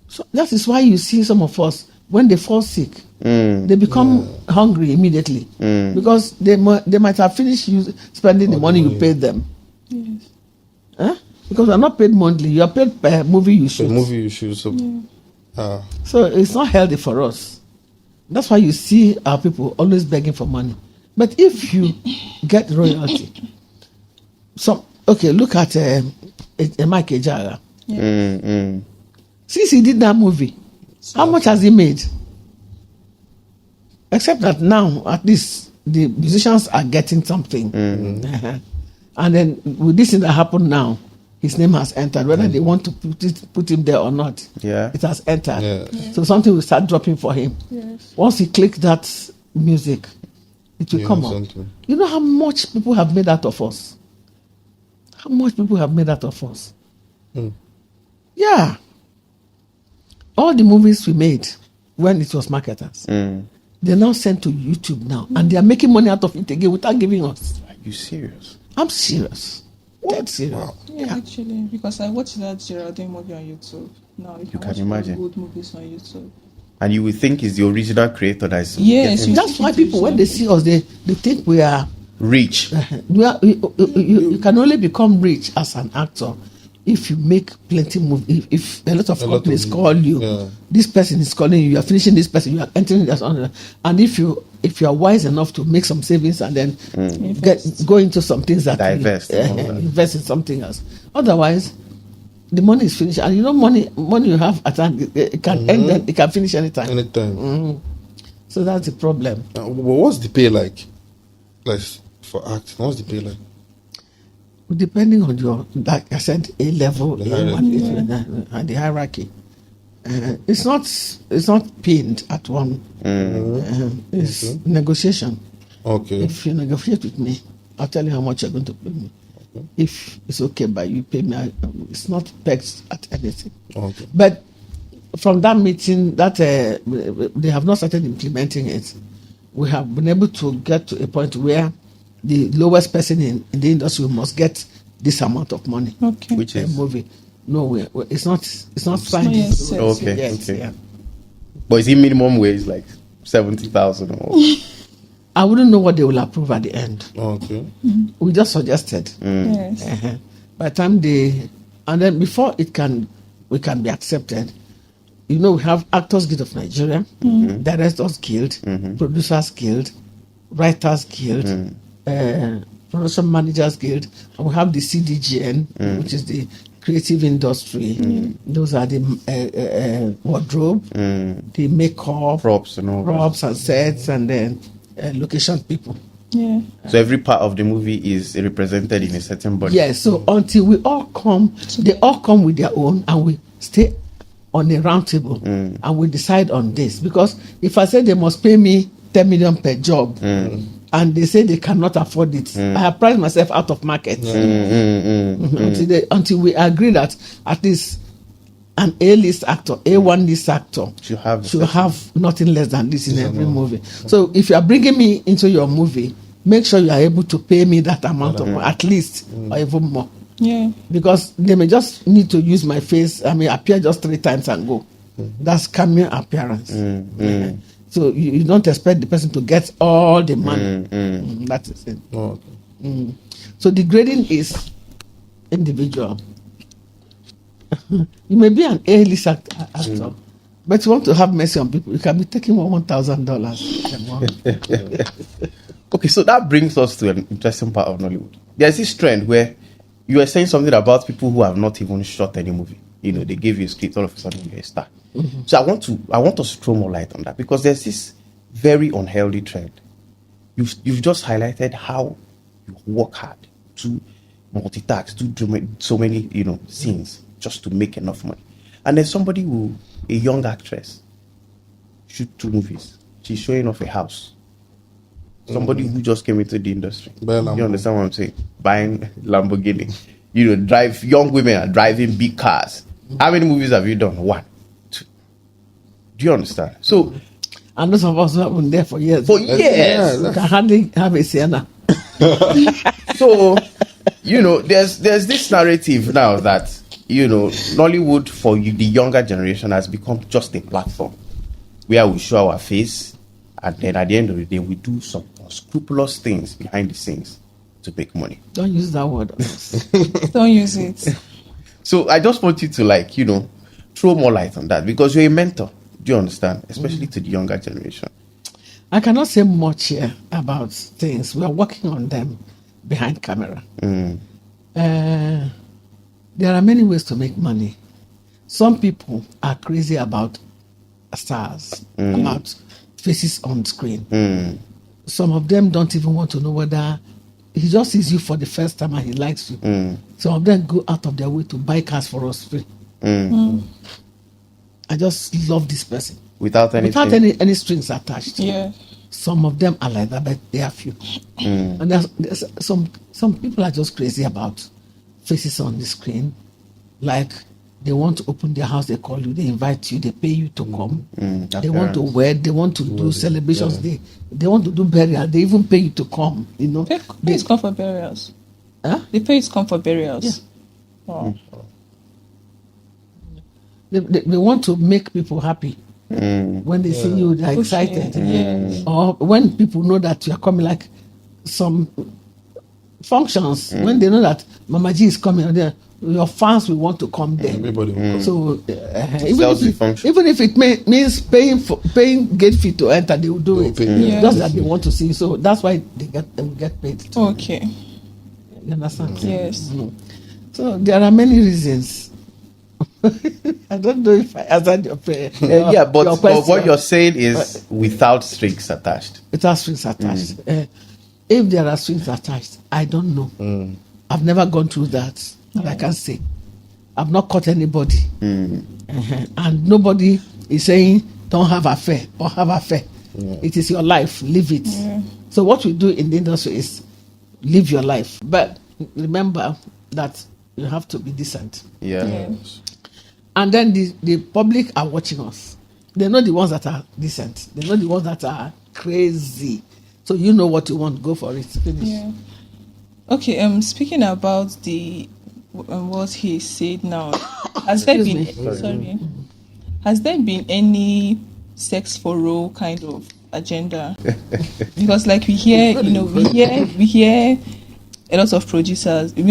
So that is why you see some of us, when they fall sick, they become hungry immediately because they might have finished spending the money you paid them. Yes. Because you are not paid monthly, you are paid per movie you shoot. The movie you shoot. So it's not healthy for us. That's why you see our people always begging for money. But if you get royalty, look at Mike Ejeagha. Since he did that movie, how much has he made? Except that now, at least, the musicians are getting something. And then with this thing that happened now, his name has entered. Whether they want to put him there or not, it has entered. So something will start dropping for him. Once he clicks that music, it will come up. You know how much people have made out of us? How much people have made out of us? Yeah. All the movies we made when it was marketers, they're now sent to YouTube now. And they are making money out of it again without giving us. Are you serious? I'm serious. Dead serious. Wow. Yeah, actually, because I watched that Geraldine movie on YouTube. Now you can watch imagine. good movies on YouTube. And you would think it's the original creator that is Yes, getting That's why people, when they see us, they think we are. rich. You can only become rich as an actor if you make plenty movies. If a lot of companies call you, this person is calling you, you are finishing this person, you are entering this on, and if you are wise enough to make some savings and then go into some things that Divest, invest in something else. Otherwise, the money is finished, and you know money you have at hand, it can end, it can finish anytime. So that's the problem. What's the pay like? Like for acting, what's the pay like? Depending on your, like I said, A level, A1, and the hierarchy. It's not pinned at one. It's negotiation. Okay. If you negotiate with me, I'll tell you how much you're going to pay me. If it's okay by you, pay me. It's not pegged at anything. Okay. But from that meeting, that they have not started implementing it, we have been able to get to a point where the lowest person in the industry must get this amount of money. Okay. Which is movie. No, it's not signed. okay. Yeah. But is it minimum wage like 70,000 or? I wouldn't know what they will approve at the end. Okay. We just suggested. Yes. By the time and then before we can be accepted, you know, we have Actors Guild of Nigeria, Directors Guild, Producers Guild, Writers Guild, Production Managers Guild, and we have the CDGN, which is the creative industry. Those are the wardrobe, the makeup, props and sets, and then location people. Yeah. So every part of the movie is represented in a certain body. Yes. So until we all come, they all come with their own, and we stay on a round table, and we decide on this. Because if I say they must pay me 10 million per job, and they say they cannot afford it, I have priced myself out of market. Until we agree that at least an A-list actor, A1 list actor should have nothing less than this in every movie. So if you are bringing me into your movie, make sure you are able to pay me that amount of money, at least, or even more. Yeah. Because they may just need to use my face, appear just 3 times and go. That's cameo appearance. So you don't expect the person to get all the money. That is it. Okay. So the grading is individual. You may be an A-list actor, but you want to have mercy on people, you can be taking $1,000. Okay, so that brings us to an interesting part of Nollywood. There's this trend where you were saying something about people who have not even shot any movie. You know, they give you a script, all of a sudden you're a star. So I want us to throw more light on that, because there's this very unhealthy trend. You've just highlighted how you work hard to multitask, to do so many, scenes just to make enough money. And there's somebody a young actress, shoot 2 movies. She's showing off a house. Somebody who just came into the industry. You understand what I'm saying? Buying Lamborghini. Young women are driving big cars. How many movies have you done? 1, 2. Do you understand? So, and those of us who have been there for years. For years. Can hardly have a Sienna. So, there's this narrative now that, Nollywood for the younger generation has become just a platform where we show our face, and then at the end of the day, we do some unscrupulous things behind the scenes to make money. Don't use that word. Don't use it. So I just want you to throw more light on that, because you're a mentor. Do you understand? Especially to the younger generation. I cannot say much here about things. We are working on them behind camera. There are many ways to make money. Some people are crazy about stars, about faces on screen. Some of them don't even want to know whether he just sees you for the first time and he likes you. Some of them go out of their way to buy cars for us free. I just love this person Without any strings attached. Yeah. Some of them are like that, but they are few. And there's some people are just crazy about faces on the screen. Like they want to open their house, they call you, they invite you, they pay you to come. They want to wed, they want to do celebrations, they want to do burial, they even pay you to come. You know, They pay come for burials. Huh? They pay come for burials. Yeah. Wow. They want to make people happy. When they see you, they're excited. Or when people know that you are coming, like some functions, when they know that Mama G is coming, your fans will want to come there. Everybody will come. So Even even if it means paying gate fee to enter, they will do it. Just that they want to see. So that's why they get paid. Okay. You understand? Yes. So there are many reasons. I don't know if I answered your prayer. But what you're saying is without strings attached. Without strings attached. If there are strings attached, I don't know. I've never gone through that. And I can't say. I've not caught anybody. And nobody is saying, don't have affair or have affair. It is your life. Live it. So what we do in the industry is live your life. But remember that you have to be decent. And then the public are watching us. They know the ones that are decent. They know the ones that are crazy. So you know what you want. Go for it. Finish. Yeah. Okay. Speaking about the what he said now, has there been any sex for role kind of agenda? Because like we hear a lot of producers. We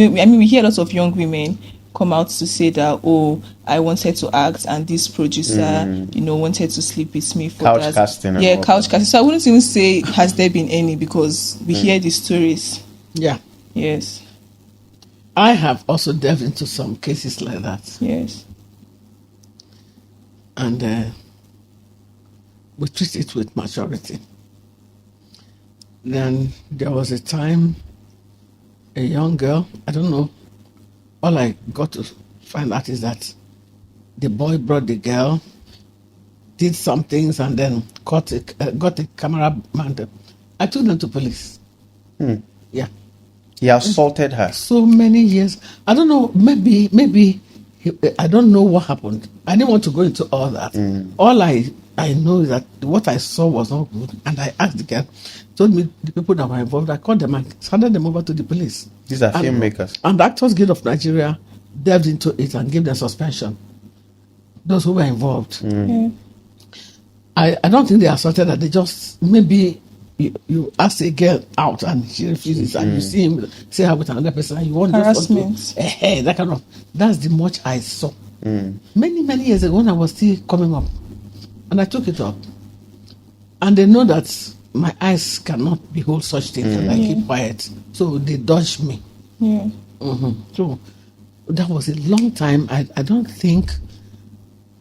hear a lot of young women come out to say that, oh, I wanted to act and this producer, wanted to sleep with me for couch casting. Couch casting. So I wouldn't even say has there been any, because we hear these stories. Yeah. Yes. I have also delved into some cases like that. Yes. And we treat it with maturity. Then there was a time, a young girl, I don't know, all I got to find out is that the boy brought the girl, did some things, and then got a cameraman. I took them to police. Yeah. He assaulted her. So many years. I don't know, maybe I don't know what happened. I didn't want to go into all that. All I know is that what I saw was not good, and I asked the girl, told me the people that were involved, I called them and handed them over to the police. These are filmmakers. And the Actors Guild of Nigeria delved into it and gave them suspension. Those who were involved. I don't think they assaulted her. They just, maybe you ask a girl out and she refuses, and you see him say her with another person, and you want harassment. That kind of. That's the much I saw. Many years ago when I was still coming up, and I took it up, and they know that my eyes cannot behold such things, and I keep quiet, so they dodged me. So that was a long time. I don't think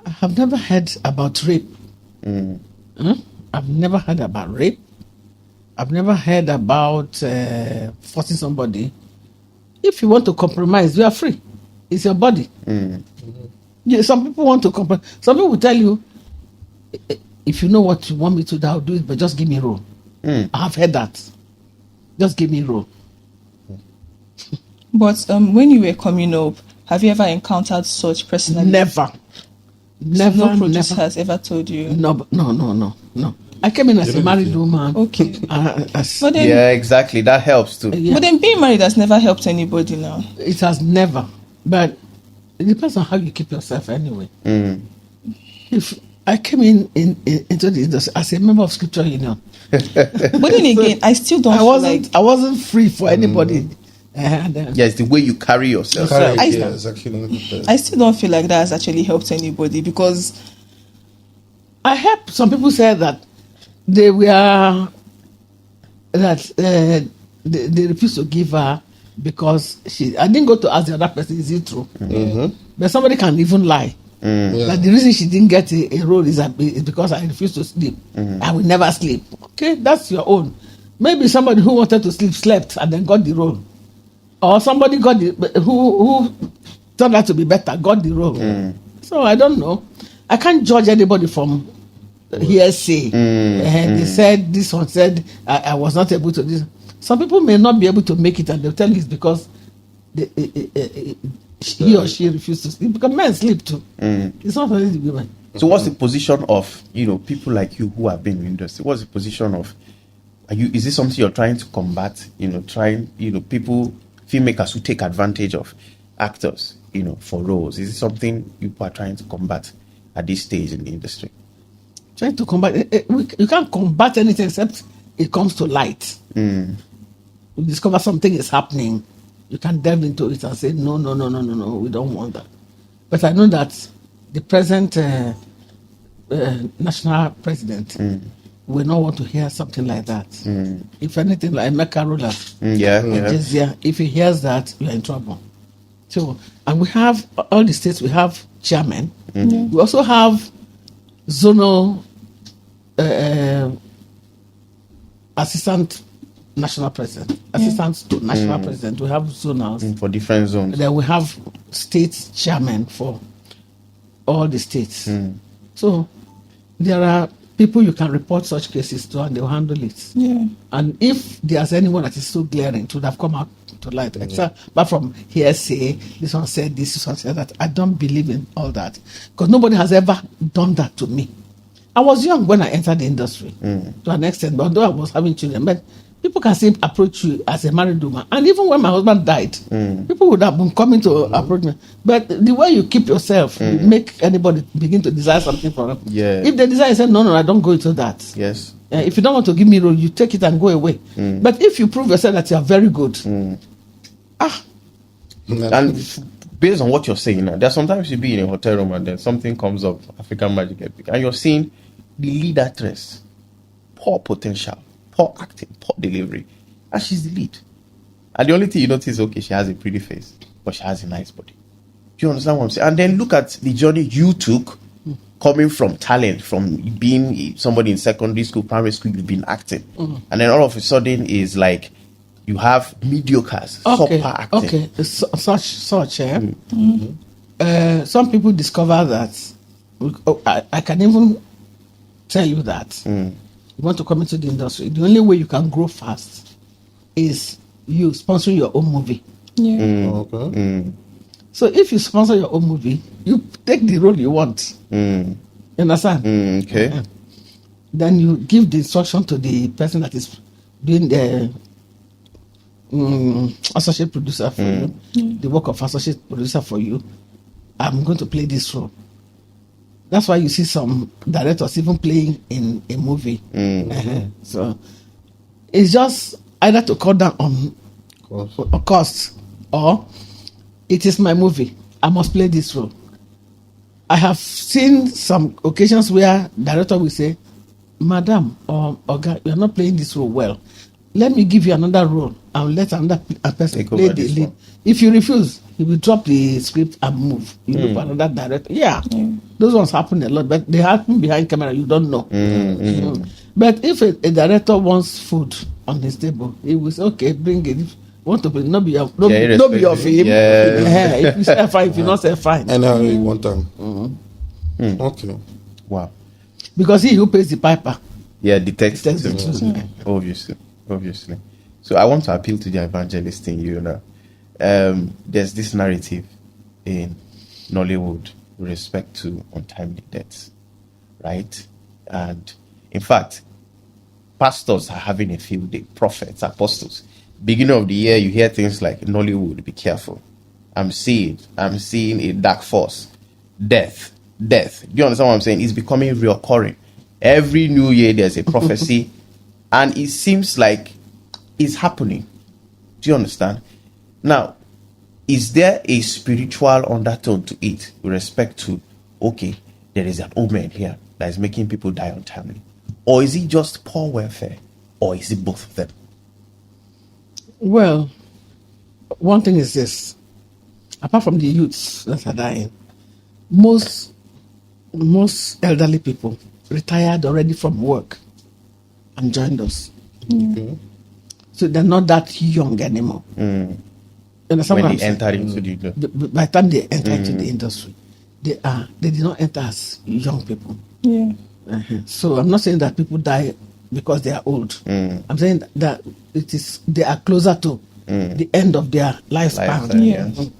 I have never heard about rape. I've never heard about rape. I've never heard about forcing somebody. If you want to compromise, you are free. It's your body. Yeah, some people want to compromise. Some people will tell you, if you know what you want me to do, I'll do it, but just give me role. I have heard that. Just give me role. But when you were coming up, have you ever encountered such personally? Never. No producer has ever told you? No. I came in as a married woman. Okay. But then, yeah, exactly. That helps too. But then being married has never helped anybody now. It has never. But it depends on how you keep yourself anyway. If I came into the industry as a member of Scripture Union. But then again, I still don't I wasn't free for anybody. It's the way you carry yourself. I still don't feel like that has actually helped anybody, because I heard some people say that they refused to give her because I didn't go to ask the other person, is it true? But somebody can even lie Like the reason she didn't get a role is because I refused to sleep. I will never sleep. Okay, that's your own. Maybe somebody who wanted to sleep slept and then got the role, or somebody got the who turned out to be better got the role. So I don't know. I can't judge anybody from hearsay. They said this one said I was not able to do. Some people may not be able to make it, and they'll tell you it's because he or she refused to sleep, because men sleep too. It's not only the women. So what's the position of people like you who have been in the industry? What's the position of is this something you're trying to combat? People, filmmakers who take advantage of actors, for roles. Is it something you are trying to combat at this stage in the industry? Trying to combat you can't combat anything except it comes to light. You discover something is happening, you can delve into it and say no, we don't want that. But I know that the present national president will not want to hear something like that. If anything, like Mecca ruler, if he hears that, you are in trouble. So, and we have all the states, we have chairman. We also have zonal assistant national president, assistant to national president. We have zonals for different zones. Then we have state chairman for all the states. So there are people you can report such cases to, and they'll handle it. And if there's anyone that is so glaring, it would have come out to light. But from hearsay, this one said this one said that. I don't believe in all that, because nobody has ever done that to me. I was young when I entered the industry to an extent, but although I was having children, but people can still approach you as a married woman. And even when my husband died, people would have been coming to approach me. But the way you keep yourself, you make anybody begin to desire something from them. If they desire, say, no, I don't go into that. Yes. If you don't want to give me a role, you take it and go away. But if you prove yourself that you are very good, and based on what you're saying now, there's sometimes you be in a hotel room and then something comes up, African Magic Epic, and you're seeing the lead actress, poor potential, poor acting, poor delivery, and she's the lead. And the only thing you notice is, okay, she has a pretty face, but she has a nice body. Do you understand what I'm saying? And then look at the journey you took, coming from talent, from being somebody in secondary school, primary school, you've been acting. And then all of a sudden is like, you have mediocres, subpar acting. Some people discover that, I can even tell you that you want to come into the industry, the only way you can grow fast is you sponsoring your own movie. So if you sponsor your own movie, you take the role you want. You understand? Okay. Then you give the instruction to the person that is doing the associate producer for you, the work of associate producer for you. I'm going to play this role. That's why you see some directors even playing in a movie. So it's just either to cut down on cost, or it is my movie, I must play this role. I have seen some occasions where director will say, Madam or Oga, you are not playing this role well. Let me give you another role and let another person play the lead. If you refuse, he will drop the script and move. You look for another director. Those ones happen a lot, but they happen behind camera. You don't know. But if a director wants food on his table, he will say, "Okay, bring it." If you want to bring, not be of him. If you say fine, if you not say fine, and how you want them. Okay. Wow. Because he who pays the piper. Detects the obviously. So I want to appeal to the evangelist in you now. There's this narrative in Nollywood with respect to untimely deaths, right? And in fact, pastors are having a field day, prophets, apostles. Beginning of the year, you hear things like, Nollywood, be careful. I'm seeing a dark force. Death. Do you understand what I'm saying? It's becoming reoccurring. Every new year, there's a prophecy, and it seems like it's happening. Do you understand? Now, is there a spiritual undertone to it with respect to, okay, there is an omen here that is making people die untimely? Or is it just poor welfare? Or is it both of them? Well, one thing is this. Apart from the youths that are dying, most elderly people retired already from work and joined us. Okay. So they're not that young anymore. You understand When what I'm they saying? enter into the By the time they enter into the industry, they did not enter as young people. Yeah. So I'm not saying that people die because they are old. I'm saying that they are closer to the end of their lifespan. Yeah. yes.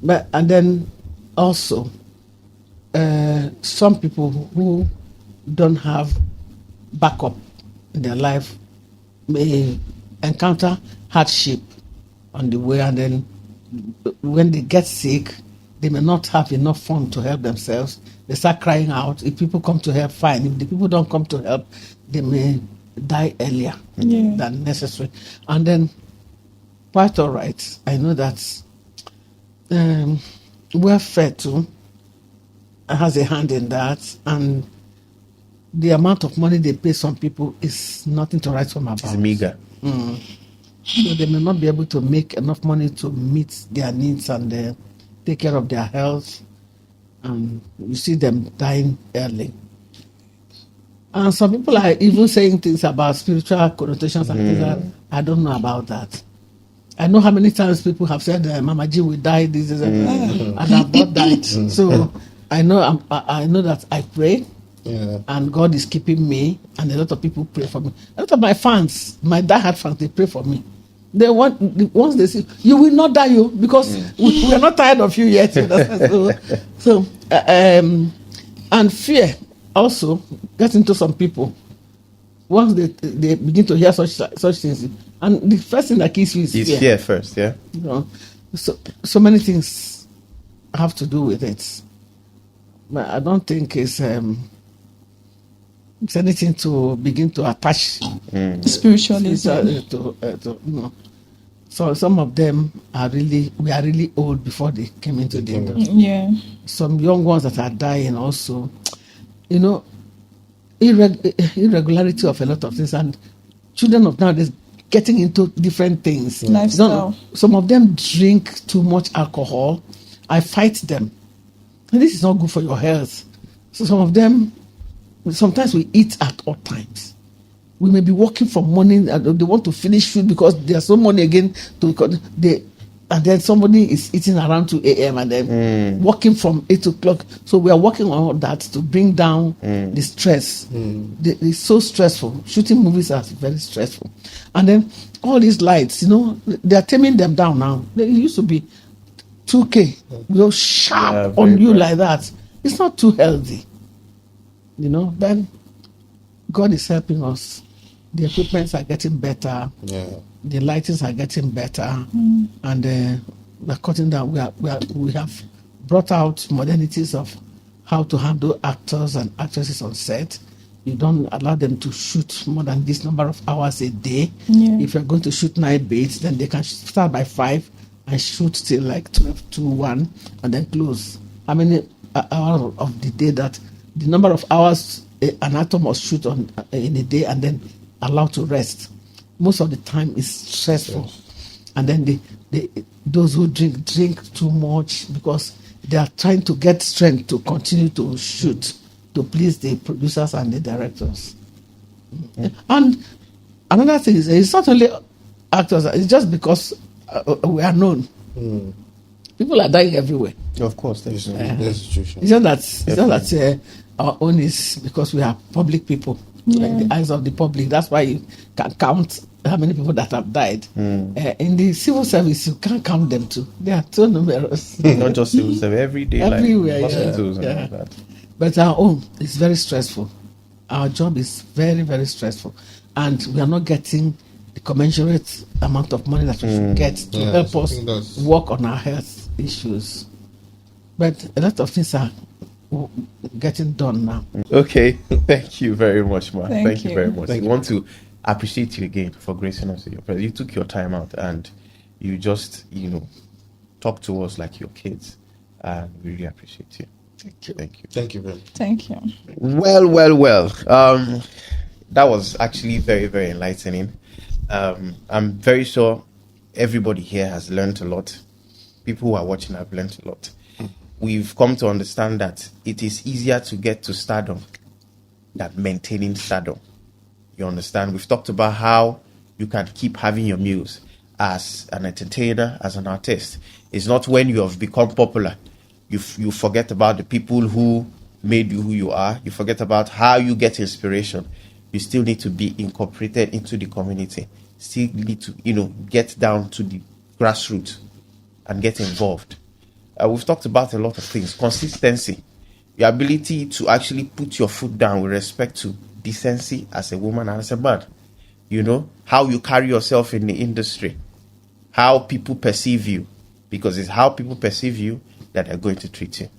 But and then also some people who don't have backup in their life may encounter hardship on the way, and then when they get sick, they may not have enough funds to help themselves. They start crying out. If people come to help, fine. If the people don't come to help, they may die earlier than necessary. And then, quite all right. I know that welfare too has a hand in that, and the amount of money they pay some people is nothing to write home about. It's meager. So they may not be able to make enough money to meet their needs and take care of their health. And you see them dying early. And some people are even saying things about spiritual connotations and things that I don't know about that. I know how many times people have said, Mama G will die, this is and I've not died. So I know that I pray. Yeah. And God is keeping me, and a lot of people pray for me. A lot of my fans, my diehard fans, they pray for me. They want, once they say, you will not die, you, because we are not tired of you yet. And fear also gets into some people. Once they begin to hear such things, and the first thing that kills you is It's fear. fear first, yeah. You know, so many things have to do with it. But I don't think it's anything to begin to attach Spiritualism. to, you know. So some of them we are really old before they came into the industry. Yeah. Some young ones that are dying also, you know, irregularity of a lot of things, and children of nowadays getting into different things. Lifestyle. Some of them drink too much alcohol. I fight them. And this is not good for your health. So some of them, sometimes we eat at all times. We may be working from morning, and they want to finish food because there's no money again and then somebody is eating around 2 a.m. and then working from 8 o'clock. So we are working on all that to bring down the stress. It's so stressful. Shooting movies are very stressful. And then all these lights, you know, they are taming them down now. They used to be 2K, sharp on you like that. It's not too healthy. You know, then God is helping us. The equipments are getting better. Yeah. The lightings are getting better, and we're cutting down. We have brought out modernities of how to handle actors and actresses on set. You don't allow them to shoot more than this number of hours a day. Yeah. If you're going to shoot night beats, then they can start by 5 and shoot till like 12 to 1 and then close. How many hours of the day that the number of hours an actor must shoot on in a day and then allowed to rest? Most of the time is stressful. Yes. And then those who drink too much because they are trying to get strength to continue to shoot, to please the producers and the directors. And another thing is, it's not only actors, it's just because we are known. People are dying everywhere. Of course, there's It's just that our own is because we are public people, in the eyes of the public. That's why you can count how many people that have died. In the civil service, you can't count them too. They are too numerous. Not just civil service, every day, everywhere, like hospitals and all that. But our own is very stressful. Our job is very, very stressful, and we are not getting the commensurate amount of money that we should get to help us work on our health issues. But a lot of things are getting done now. Okay, thank you very much, ma. Thank you very much. Thank We want to appreciate you again for gracing us with your presence. You took your time out and you just, talk to us like your kids, and we really appreciate you. Thank you. Thank you. Thank you very much. Thank you. Well. That was actually very, very enlightening. I'm very sure everybody here has learned a lot. People who are watching have learned a lot. we've come to understand that it is easier to get to stardom than maintaining stardom. You understand? We've talked about how you can keep having your muse as an entertainer, as an artist. It's not when you have become popular, you forget about the people who made you who you are. You forget about how you get inspiration. You still need to be incorporated into the community. Still need to, get down to the grassroots and get involved. We've talked about a lot of things. Consistency, your ability to actually put your foot down with respect to decency as a woman and as a man. How you carry yourself in the industry, how people perceive you, because it's how people perceive you that they're going to treat you.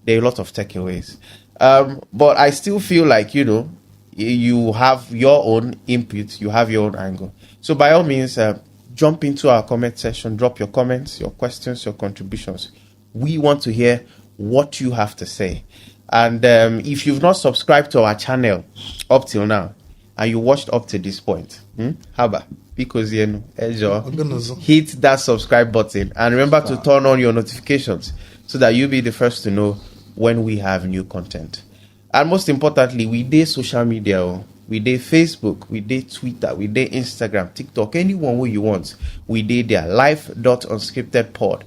There are a lot of takeaways. But I still feel like, you have your own input, you have your own angle. So by all means, jump into our comment section, drop your comments, your questions, your contributions. We want to hear what you have to say. And if you've not subscribed to our channel up till now, and you watched up to this point, haba, because hit that subscribe button and remember to turn on your notifications so that you'll be the first to know when we have new content. And most importantly, we did social media. We did Facebook, we did Twitter, we did Instagram, TikTok, anyone who you want. We did there. Life.Unscripted pod.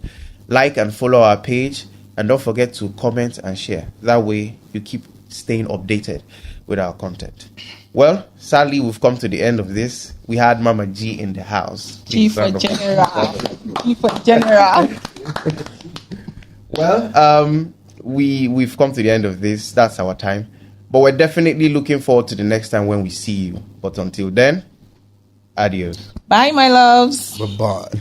Like and follow our page, and don't forget to comment and share. That way you keep staying updated with our content. Well, sadly, we've come to the end of this. We had Mama G in the house. G for general. G for general. Well, we've come to the end of this. That's our time. But we're definitely looking forward to the next time when we see you. But until then, adios. Bye, my loves. Bye-bye.